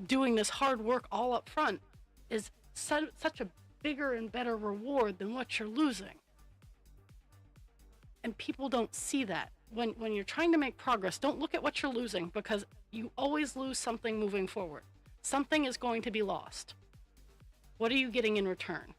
doing this hard work all up front is such a bigger and better reward than what you're losing. And people don't see that. When you're trying to make progress, don't look at what you're losing, because you always lose something moving forward. Something is going to be lost. What are you getting in return?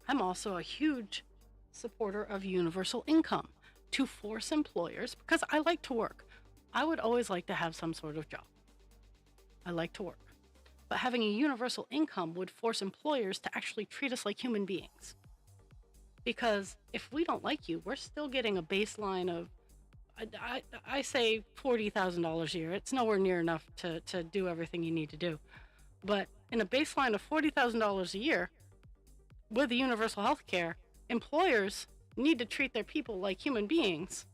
I'm also a huge supporter of universal income to force employers, because I like to work. I would always like to have some sort of job. I like to work. But having a universal income would force employers to actually treat us like human beings. Because if we don't like you, we're still getting a baseline of, I say $40,000 a year. It's nowhere near enough to do everything you need to do. But in a baseline of $40,000 a year, with universal health care, employers need to treat their people like human beings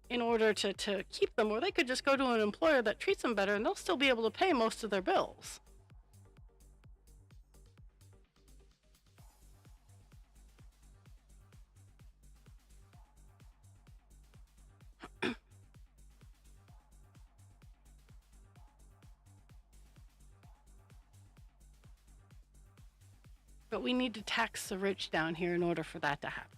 in order to keep them, or they could just go to an employer that treats them better and they'll still be able to pay most of their bills. But we need to tax the rich down here in order for that to happen.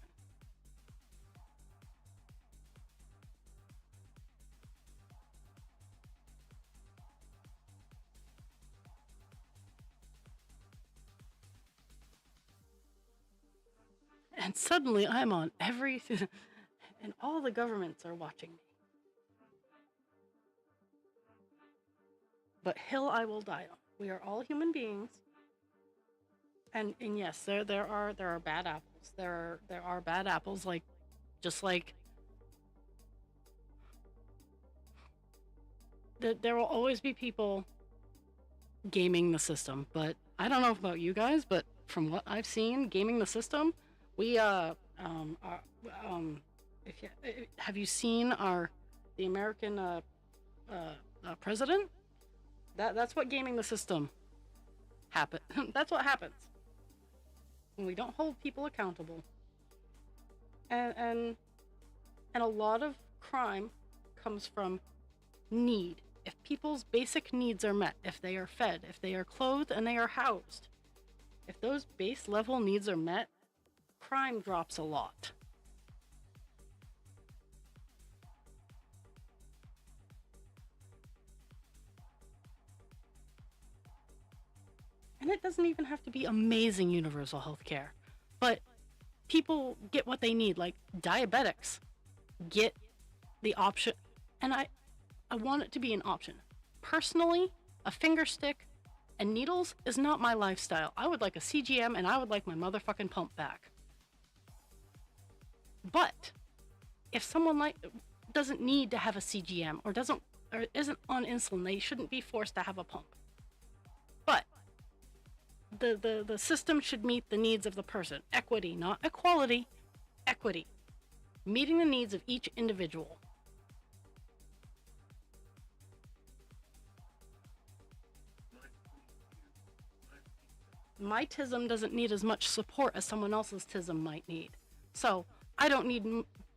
And suddenly I'm on every, and all the governments are watching me. But hill I will die on. We are all human beings. And yes, there are bad apples. There are bad apples, like, just like there will always be people gaming the system. But I don't know about you guys, but from what I've seen, gaming the system, we have you seen the American president? That's what gaming the system happen. That's what happens when we don't hold people accountable. And a lot of crime comes from need. If people's basic needs are met, if they are fed, if they are clothed and they are housed, if those base level needs are met, crime drops a lot. And it doesn't even have to be amazing universal health care, but people get what they need. Like diabetics get the option, and I want it to be an option. Personally, a finger stick and needles is not my lifestyle. I would like a CGM and I would like my motherfucking pump back. But if someone doesn't need to have a CGM or isn't on insulin, they shouldn't be forced to have a pump. But the system should meet the needs of the person. Equity, not equality. Equity. Meeting the needs of each individual. My TISM doesn't need as much support as someone else's TISM might need. So I don't need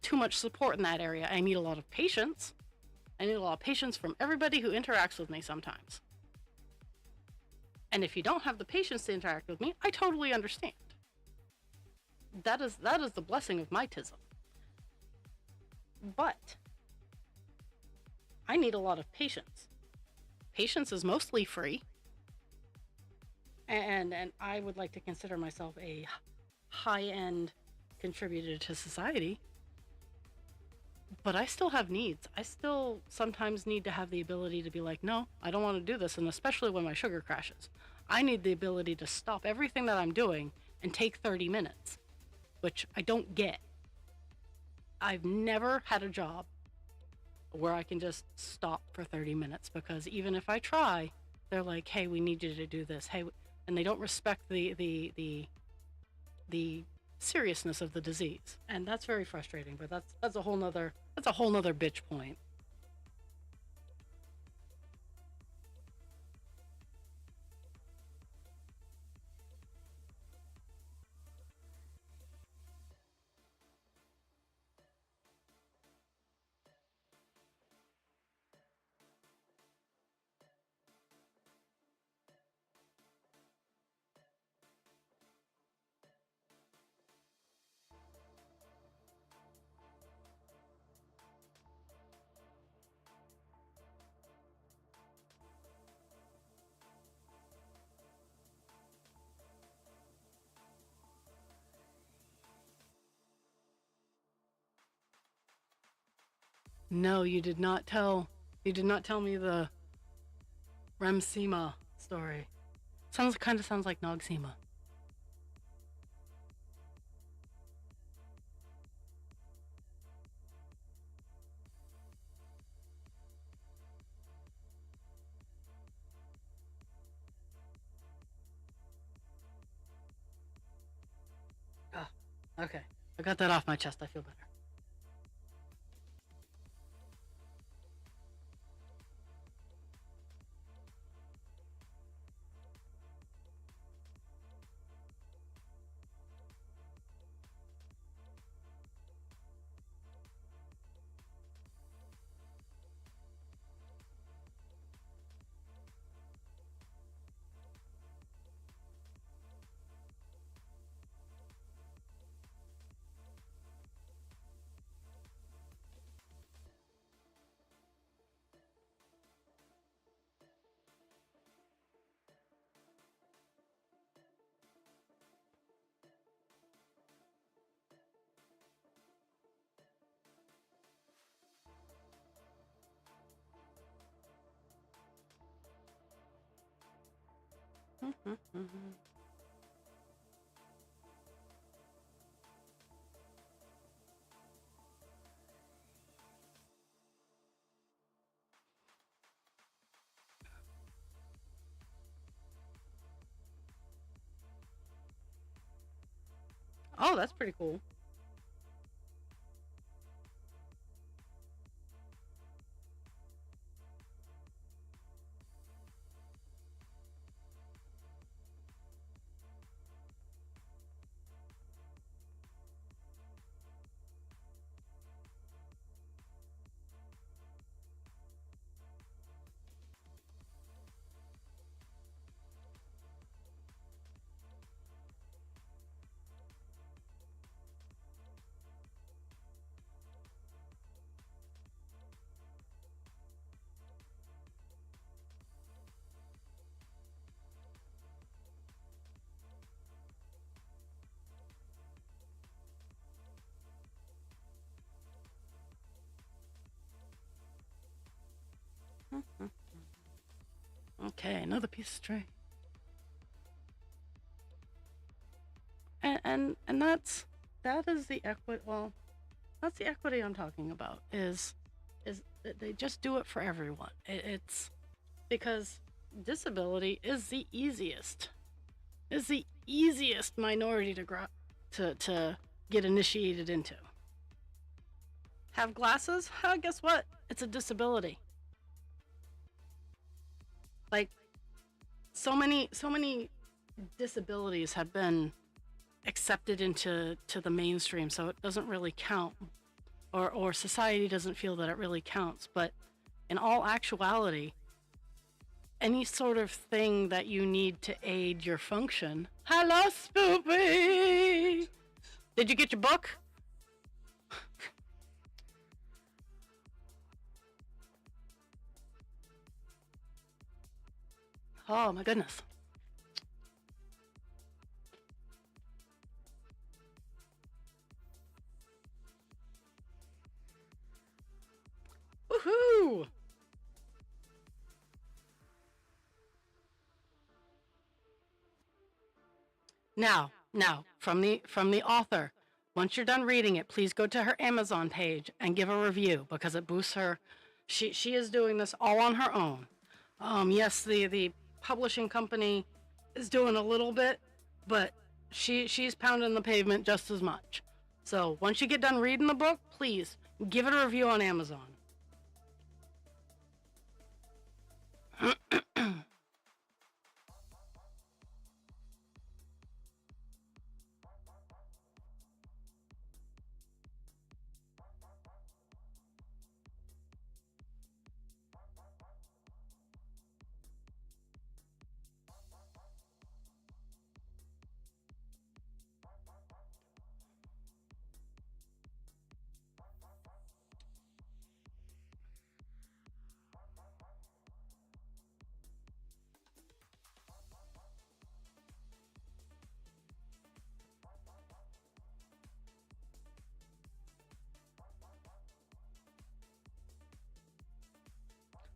too much support in that area. I need a lot of patience. I need a lot of patience from everybody who interacts with me sometimes. And if you don't have the patience to interact with me, I totally understand. That is the blessing of my TISM. But I need a lot of patience. Patience is mostly free. And I would like to consider myself a high-end contributor to society. But I still have needs. I still sometimes need to have the ability to be like, no, I don't want to do this. And especially when my sugar crashes, I need the ability to stop everything that I'm doing and take 30 minutes, which I don't get. I've never had a job where I can just stop for 30 minutes, because even if I try, they're like, hey, we need you to do this. Hey, and they don't respect the seriousness of the disease. And that's very frustrating, but that's a whole nother bitch point. No, you did not tell me the Remsima story. Kind of sounds like Nogsima. Ah, okay. I got that off my chest. I feel better. Oh, that's pretty cool. Okay, another piece of string. And that is the equity. Well, that's the equity I'm talking about. Is that they just do it for everyone. It's because disability is the easiest. Is the easiest minority to get initiated into. Have glasses? Guess what? It's a disability. Like so many disabilities have been accepted into the mainstream, so it doesn't really count, or society doesn't feel that it really counts. But in all actuality, any sort of thing that you need to aid your function. Hello, Spoopy! Did you get your book? Oh my goodness. Woohoo! Now, from the author. Once you're done reading it, please go to her Amazon page and give a review because it boosts her. She is doing this all on her own. Yes, the publishing company is doing a little bit, but she's pounding the pavement just as much. So once you get done reading the book, please give it a review on Amazon.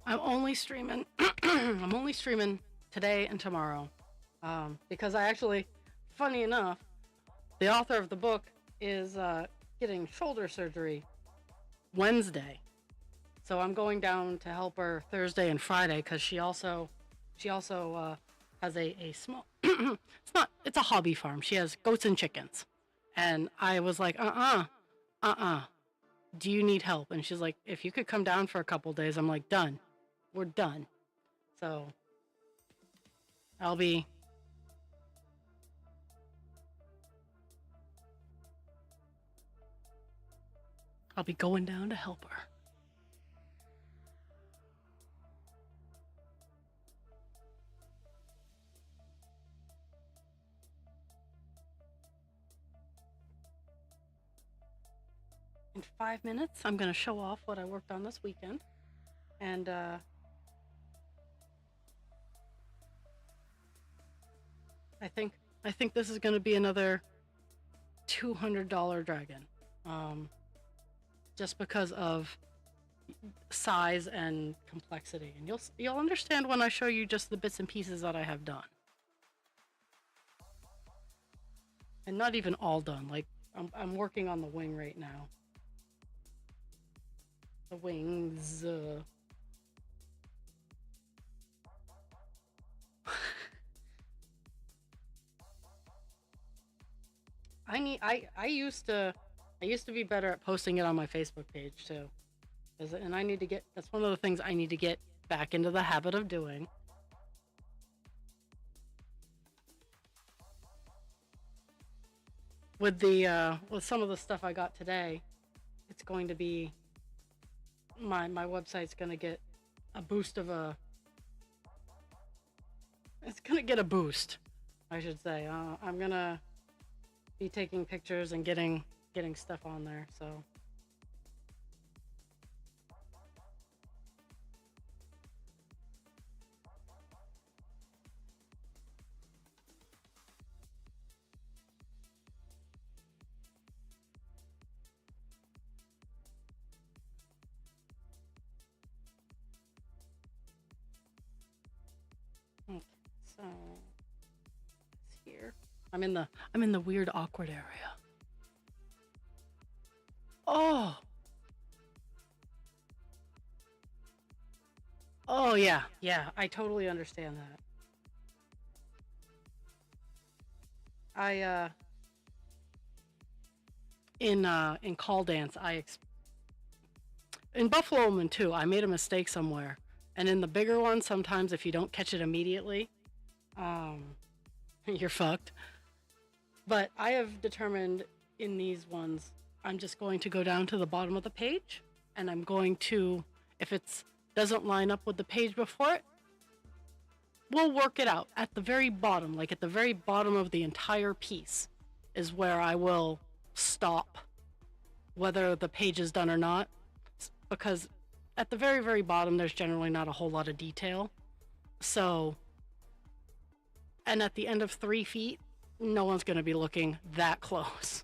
I'm only streaming. I'm only streaming today and tomorrow, because I actually, funny enough, the author of the book is getting shoulder surgery Wednesday, so I'm going down to help her Thursday and Friday because she also has a small. It's a hobby farm. She has goats and chickens, and I was like, do you need help? And she's like, if you could come down for a couple days. I'm like, done. We're done. So I'll be going down to help her. In 5 minutes, I'm going to show off what I worked on this weekend. And I think this is going to be another $200 dragon, just because of size and complexity. And you'll understand when I show you just the bits and pieces that I have done. And not even all done. Like, I'm working on the wing right now. The wings. I used to be better at posting it on my Facebook page too. And I need to get, that's one of the things I need to get back into the habit of doing. With the with some of the stuff I got today, it's going to be my website's going to get a boost of a it's going to get a boost, I should say. I'm going to be taking pictures and getting stuff on there, so okay. So it's here. I'm in the weird awkward area. Oh. Oh yeah. Yeah, I totally understand that. I in call dance, in Buffalo Woman too, I made a mistake somewhere. And in the bigger one, sometimes if you don't catch it immediately, um you're fucked. But I have determined in these ones, I'm just going to go down to the bottom of the page, and I'm going to, if it's doesn't line up with the page before it, we'll work it out at the very bottom, like at the very bottom of the entire piece is where I will stop, whether the page is done or not, because at the very, very bottom, there's generally not a whole lot of detail. So, and at the end of 3 feet, no one's going to be looking that close.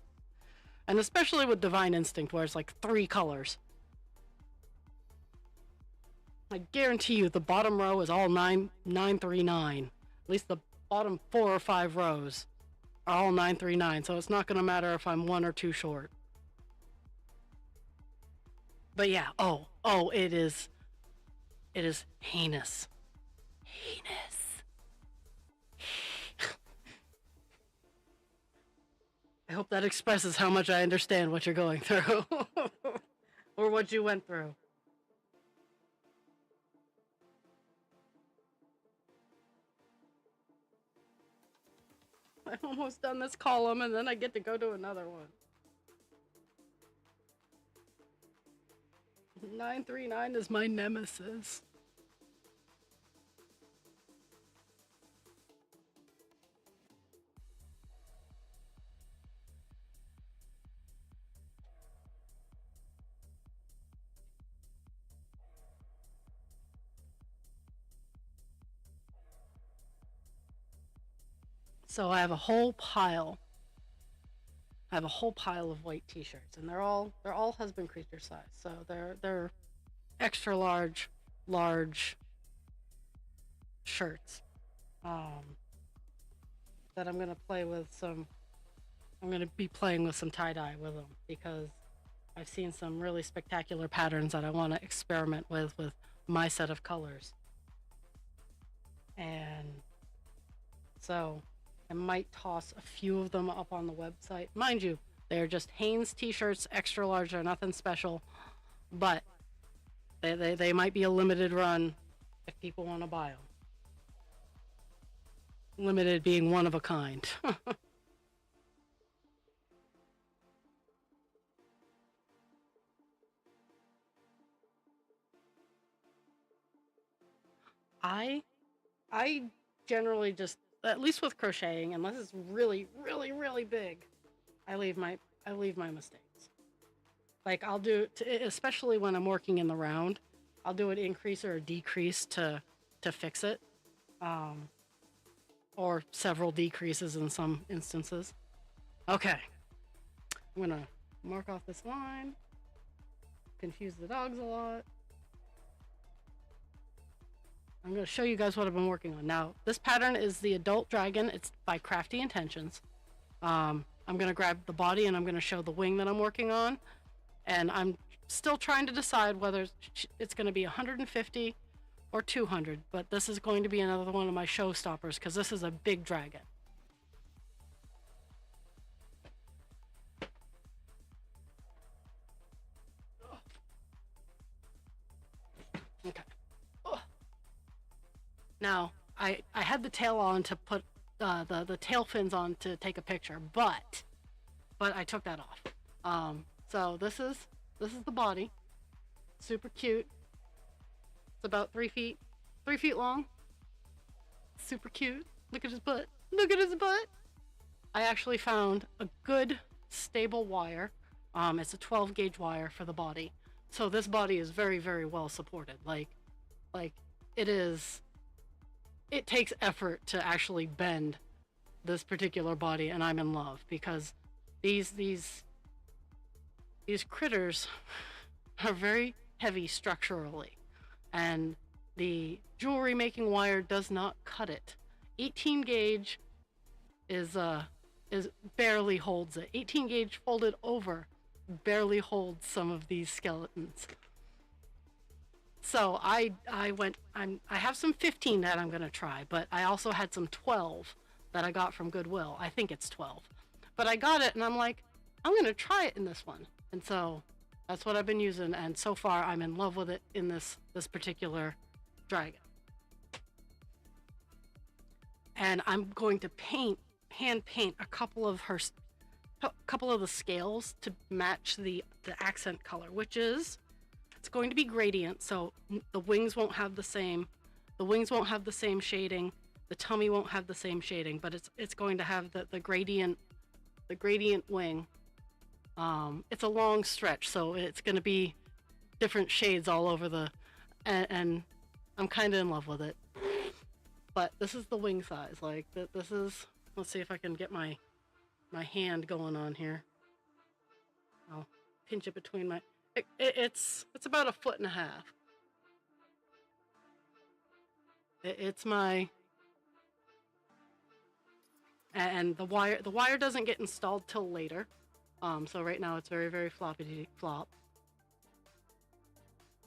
And especially with Divine Instinct, where it's like 3 colors. I guarantee you the bottom row is all 939. At least the bottom 4 or 5 rows are all 939, so it's not going to matter if I'm 1 or 2 short. But yeah, it is heinous. Heinous. I hope that expresses how much I understand what you're going through. Or what you went through. I'm almost done this column and then I get to go to another one. 939 is my nemesis. So I have a whole pile. I have a whole pile of white t-shirts, and they're all husband creature size. So they're extra large shirts. That I'm gonna play with some. I'm gonna be playing with some tie-dye with them because I've seen some really spectacular patterns that I want to experiment with my set of colors. And so I might toss a few of them up on the website. Mind you, they're just Hanes t-shirts, extra large, they're nothing special, but they might be a limited run if people want to buy them. Limited being one of a kind. I I generally just, at least with crocheting, unless it's really, really, really big, I leave my mistakes. Like I'll do, especially when I'm working in the round, I'll do an increase or a decrease to fix it, um, or several decreases in some instances. Okay, I'm gonna mark off this line. Confuse the dogs a lot. I'm going to show you guys what I've been working on. Now, this pattern is the Adult Dragon. It's by Crafty Intentions. I'm going to grab the body and I'm going to show the wing that I'm working on. And I'm still trying to decide whether it's going to be 150 or 200, but this is going to be another one of my showstoppers because this is a big dragon. Okay. Now, I had the tail on to put the tail fins on to take a picture, but I took that off. So this is the body. Super cute. It's about 3 feet long. Super cute. Look at his butt. Look at his butt. I actually found a good stable wire. It's a 12 gauge wire for the body. So this body is very, very well supported. Like it takes effort to actually bend this particular body, and I'm in love because these critters are very heavy structurally, and the jewelry making wire does not cut it. 18 gauge is barely holds it. 18 gauge folded over barely holds some of these skeletons. So I have some 15 that I'm going to try, but I also had some 12 that I got from Goodwill. I think it's 12. But I got it and I'm like, I'm going to try it in this one. And so that's what I've been using, and so far I'm in love with it in this particular dragon. And I'm going to hand paint a couple of the scales to match the accent color, which is, it's going to be gradient, so the wings won't have the same shading, the tummy won't have the same shading, but it's going to have the gradient wing. It's a long stretch, so it's going to be different shades all over and I'm kind of in love with it. But this is the wing size. Like this is, let's see if I can get my hand going on here. I'll pinch it between my, it's about 1.5 feet. It's my, and the wire doesn't get installed till later. So right now it's very, very floppity flop.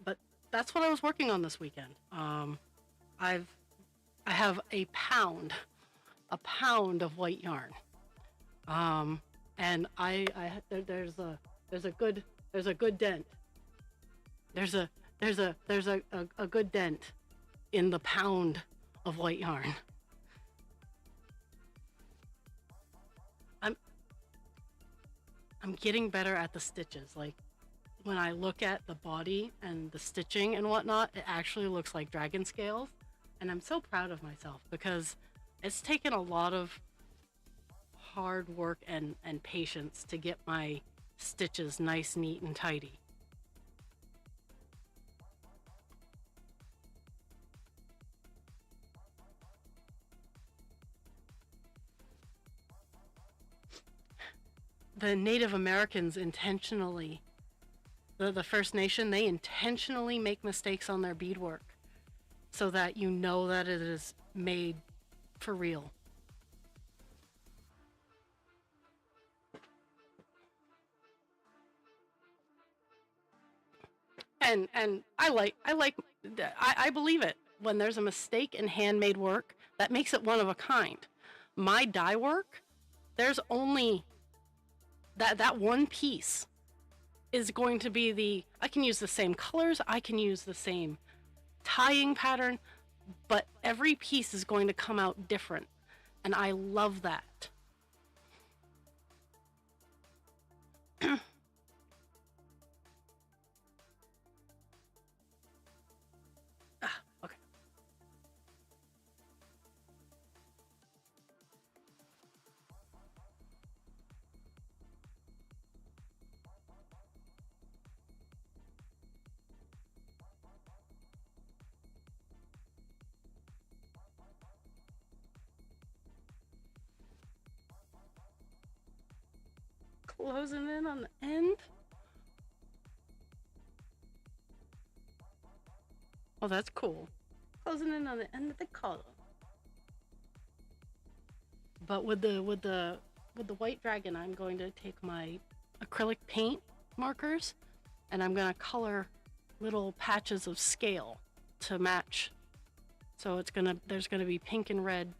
But that's what I was working on this weekend. I have a pound of white yarn. And there's a good dent. There's a good dent in the pound of white yarn. I'm getting better at the stitches. Like when I look at the body and the stitching and whatnot, it actually looks like dragon scales. And I'm so proud of myself because it's taken a lot of hard work and patience to get my stitches nice, neat, and tidy. The Native Americans intentionally, the First Nation, they intentionally make mistakes on their beadwork so that you know that it is made for real. And I believe it. When there's a mistake in handmade work, that makes it one of a kind. My dye work, there's only that one piece is going to be I can use the same colors, I can use the same tying pattern, but every piece is going to come out different. And I love that. Okay. Closing in on the end. Oh, that's cool. Closing in on the end of the column. But with the with the white dragon, I'm going to take my acrylic paint markers and I'm going to color little patches of scale to match. So there's gonna be pink and red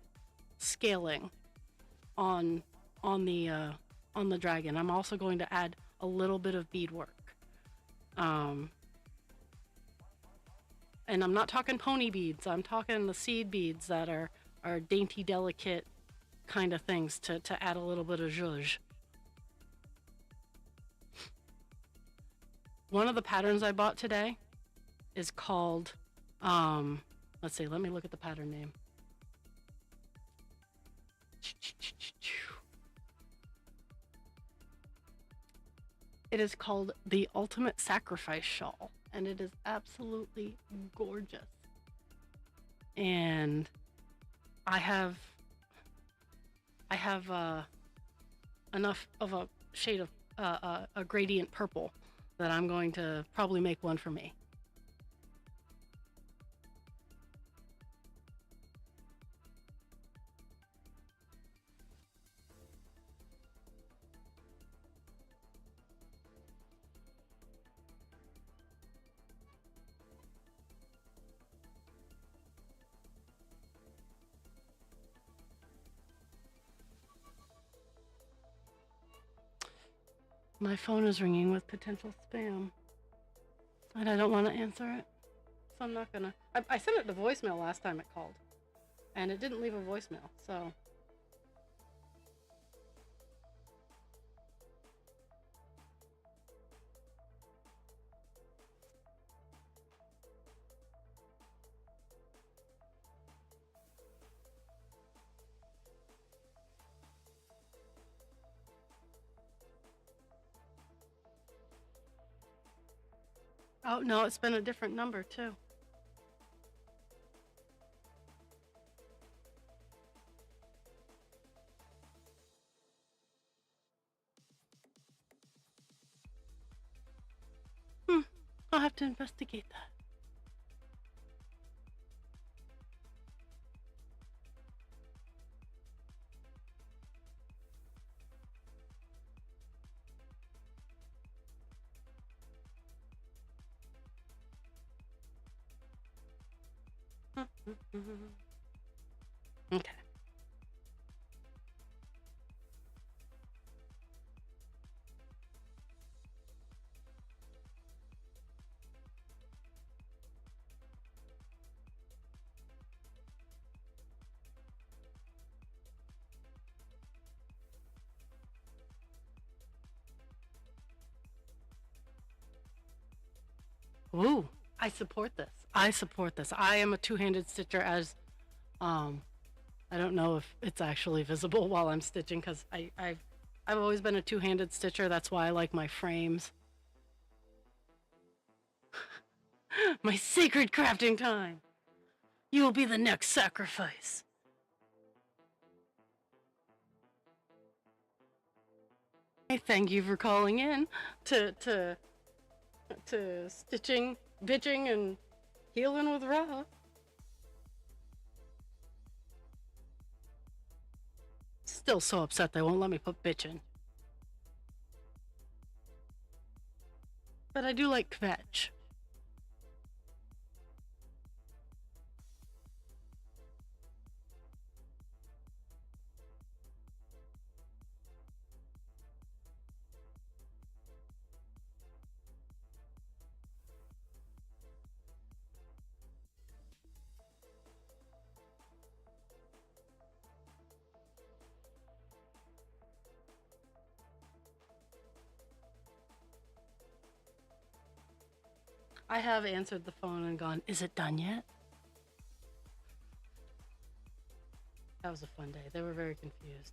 scaling on the dragon. I'm also going to add a little bit of beadwork. And I'm not talking pony beads. I'm talking the seed beads that are dainty, delicate kind of things to add a little bit of zhuzh. One of the patterns I bought today is called, let's see, let me look at the pattern name. It is called the Ultimate Sacrifice Shawl, and it is absolutely gorgeous. And I have enough of a shade of a gradient purple that I'm going to probably make one for me. My phone is ringing with potential spam, and I don't want to answer it, so I'm not gonna. I sent it to voicemail last time it called, and it didn't leave a voicemail, so. Oh, no, it's been a different number, too. I'll have to investigate that. Okay. Ooh, I support this. I support this. I am a two-handed stitcher as, I don't know if it's actually visible while I'm stitching because I've always been a two-handed stitcher. That's why I like my frames. My sacred crafting time. You will be the next sacrifice. I thank you for calling in to stitching, bitching, and healing with Ra. Still so upset they won't let me put bitchin'. But I do like kvetch. I have answered the phone and gone, is it done yet? That was a fun day. They were very confused.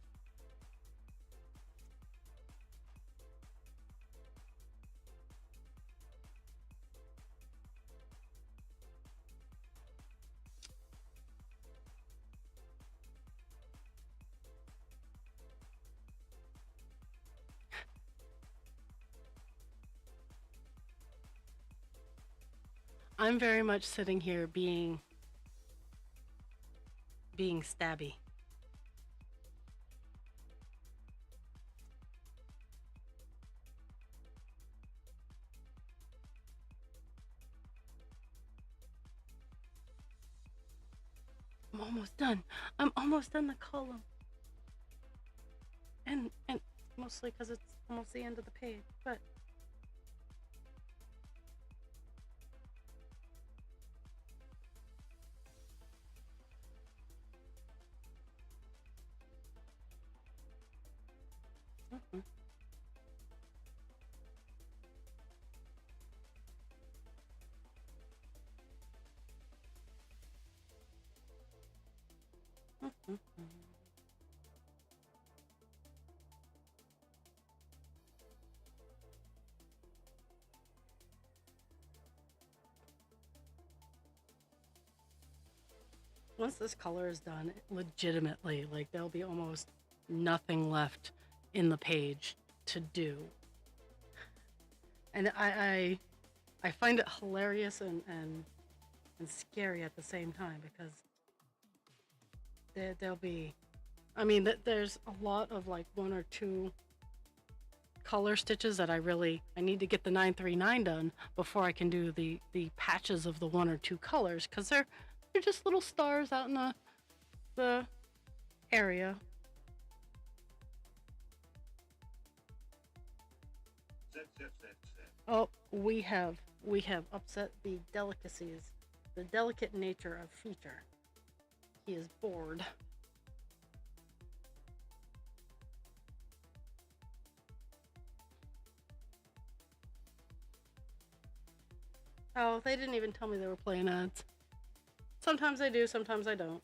I'm very much sitting here being stabby. almost done. I'm almost done the column. And mostly because it's almost the end of the page, but mhm, mhm, mhm. Once this color is done, legitimately, like there'll be almost nothing left in the page to do. And I find it hilarious and scary at the same time because there'll be, I mean, there's a lot of like one or two color stitches that I need to get the 939 done before I can do the patches of the one or two colors because they're just little stars out in the area. Oh, we have upset the delicacies, the delicate nature of Feature. He is bored. Oh, they didn't even tell me they were playing ads. Sometimes I do, sometimes I don't.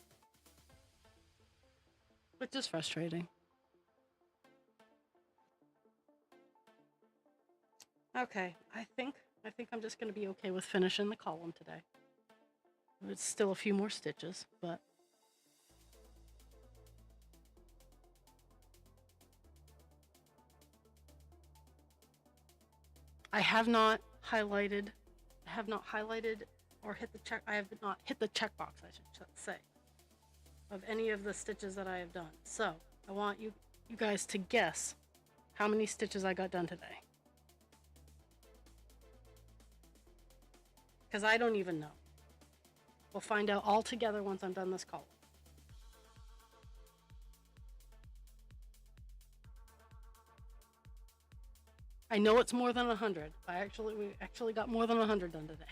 Which is frustrating. Okay, I think I'm just gonna be okay with finishing the column today. It's still a few more stitches, but I have not highlighted or hit the check. I have not hit the checkbox, I should say, of any of the stitches that I have done. So I want you guys to guess how many stitches I got done today. Because I don't even know. We'll find out all together once I'm done this column. I know it's more than 100. We actually got more than 100 done today.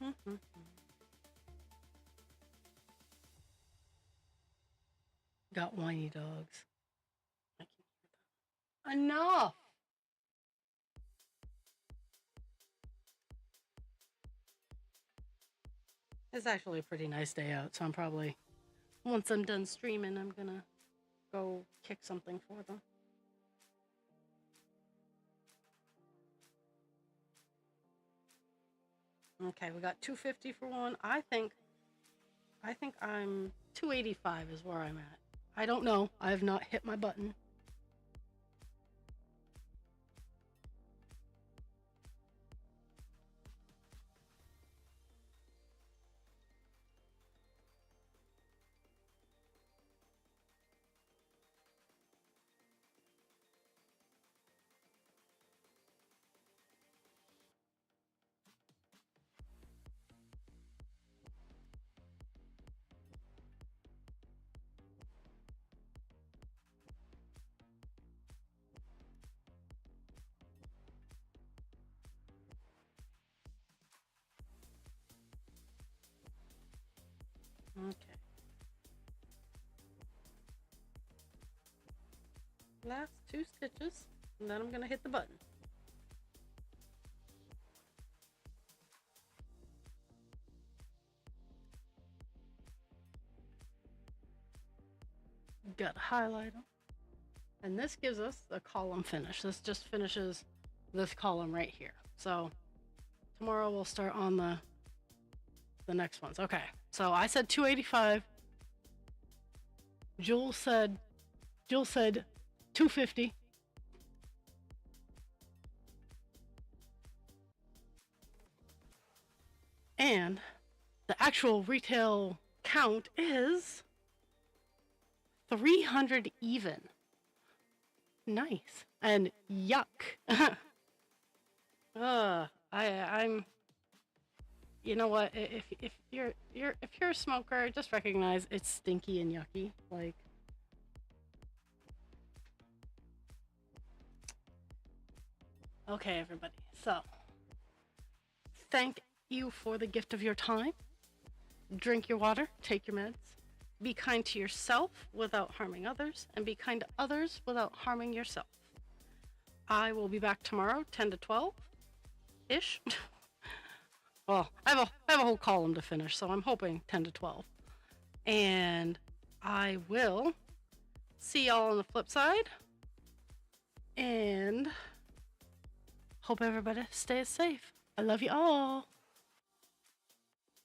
Mm-hmm. Got whiny dogs. I can't hear them. Enough! It's actually a pretty nice day out, so I'm probably, once I'm done streaming, I'm gonna go kick something for them. Okay, we got 250 for one. I think I'm 285 is where I'm at. I don't know. I have not hit my button. Okay. Last 2 stitches, and then I'm gonna hit the button. Got highlighter. And this gives us a column finish. This just finishes this column right here. So tomorrow we'll start on the next ones. Okay, so I said 285. Jules said 250. And the actual retail count is 300 even. Nice. And yuck. I'm you know what? If you're a smoker, just recognize it's stinky and yucky. Like, okay, everybody. So, thank you for the gift of your time. Drink your water, take your meds. Be kind to yourself without harming others, and be kind to others without harming yourself. I will be back tomorrow, 10 to 12-ish. Well, I have a whole column to finish, so I'm hoping 10 to 12. And I will see y'all on the flip side. And hope everybody stays safe. I love you all.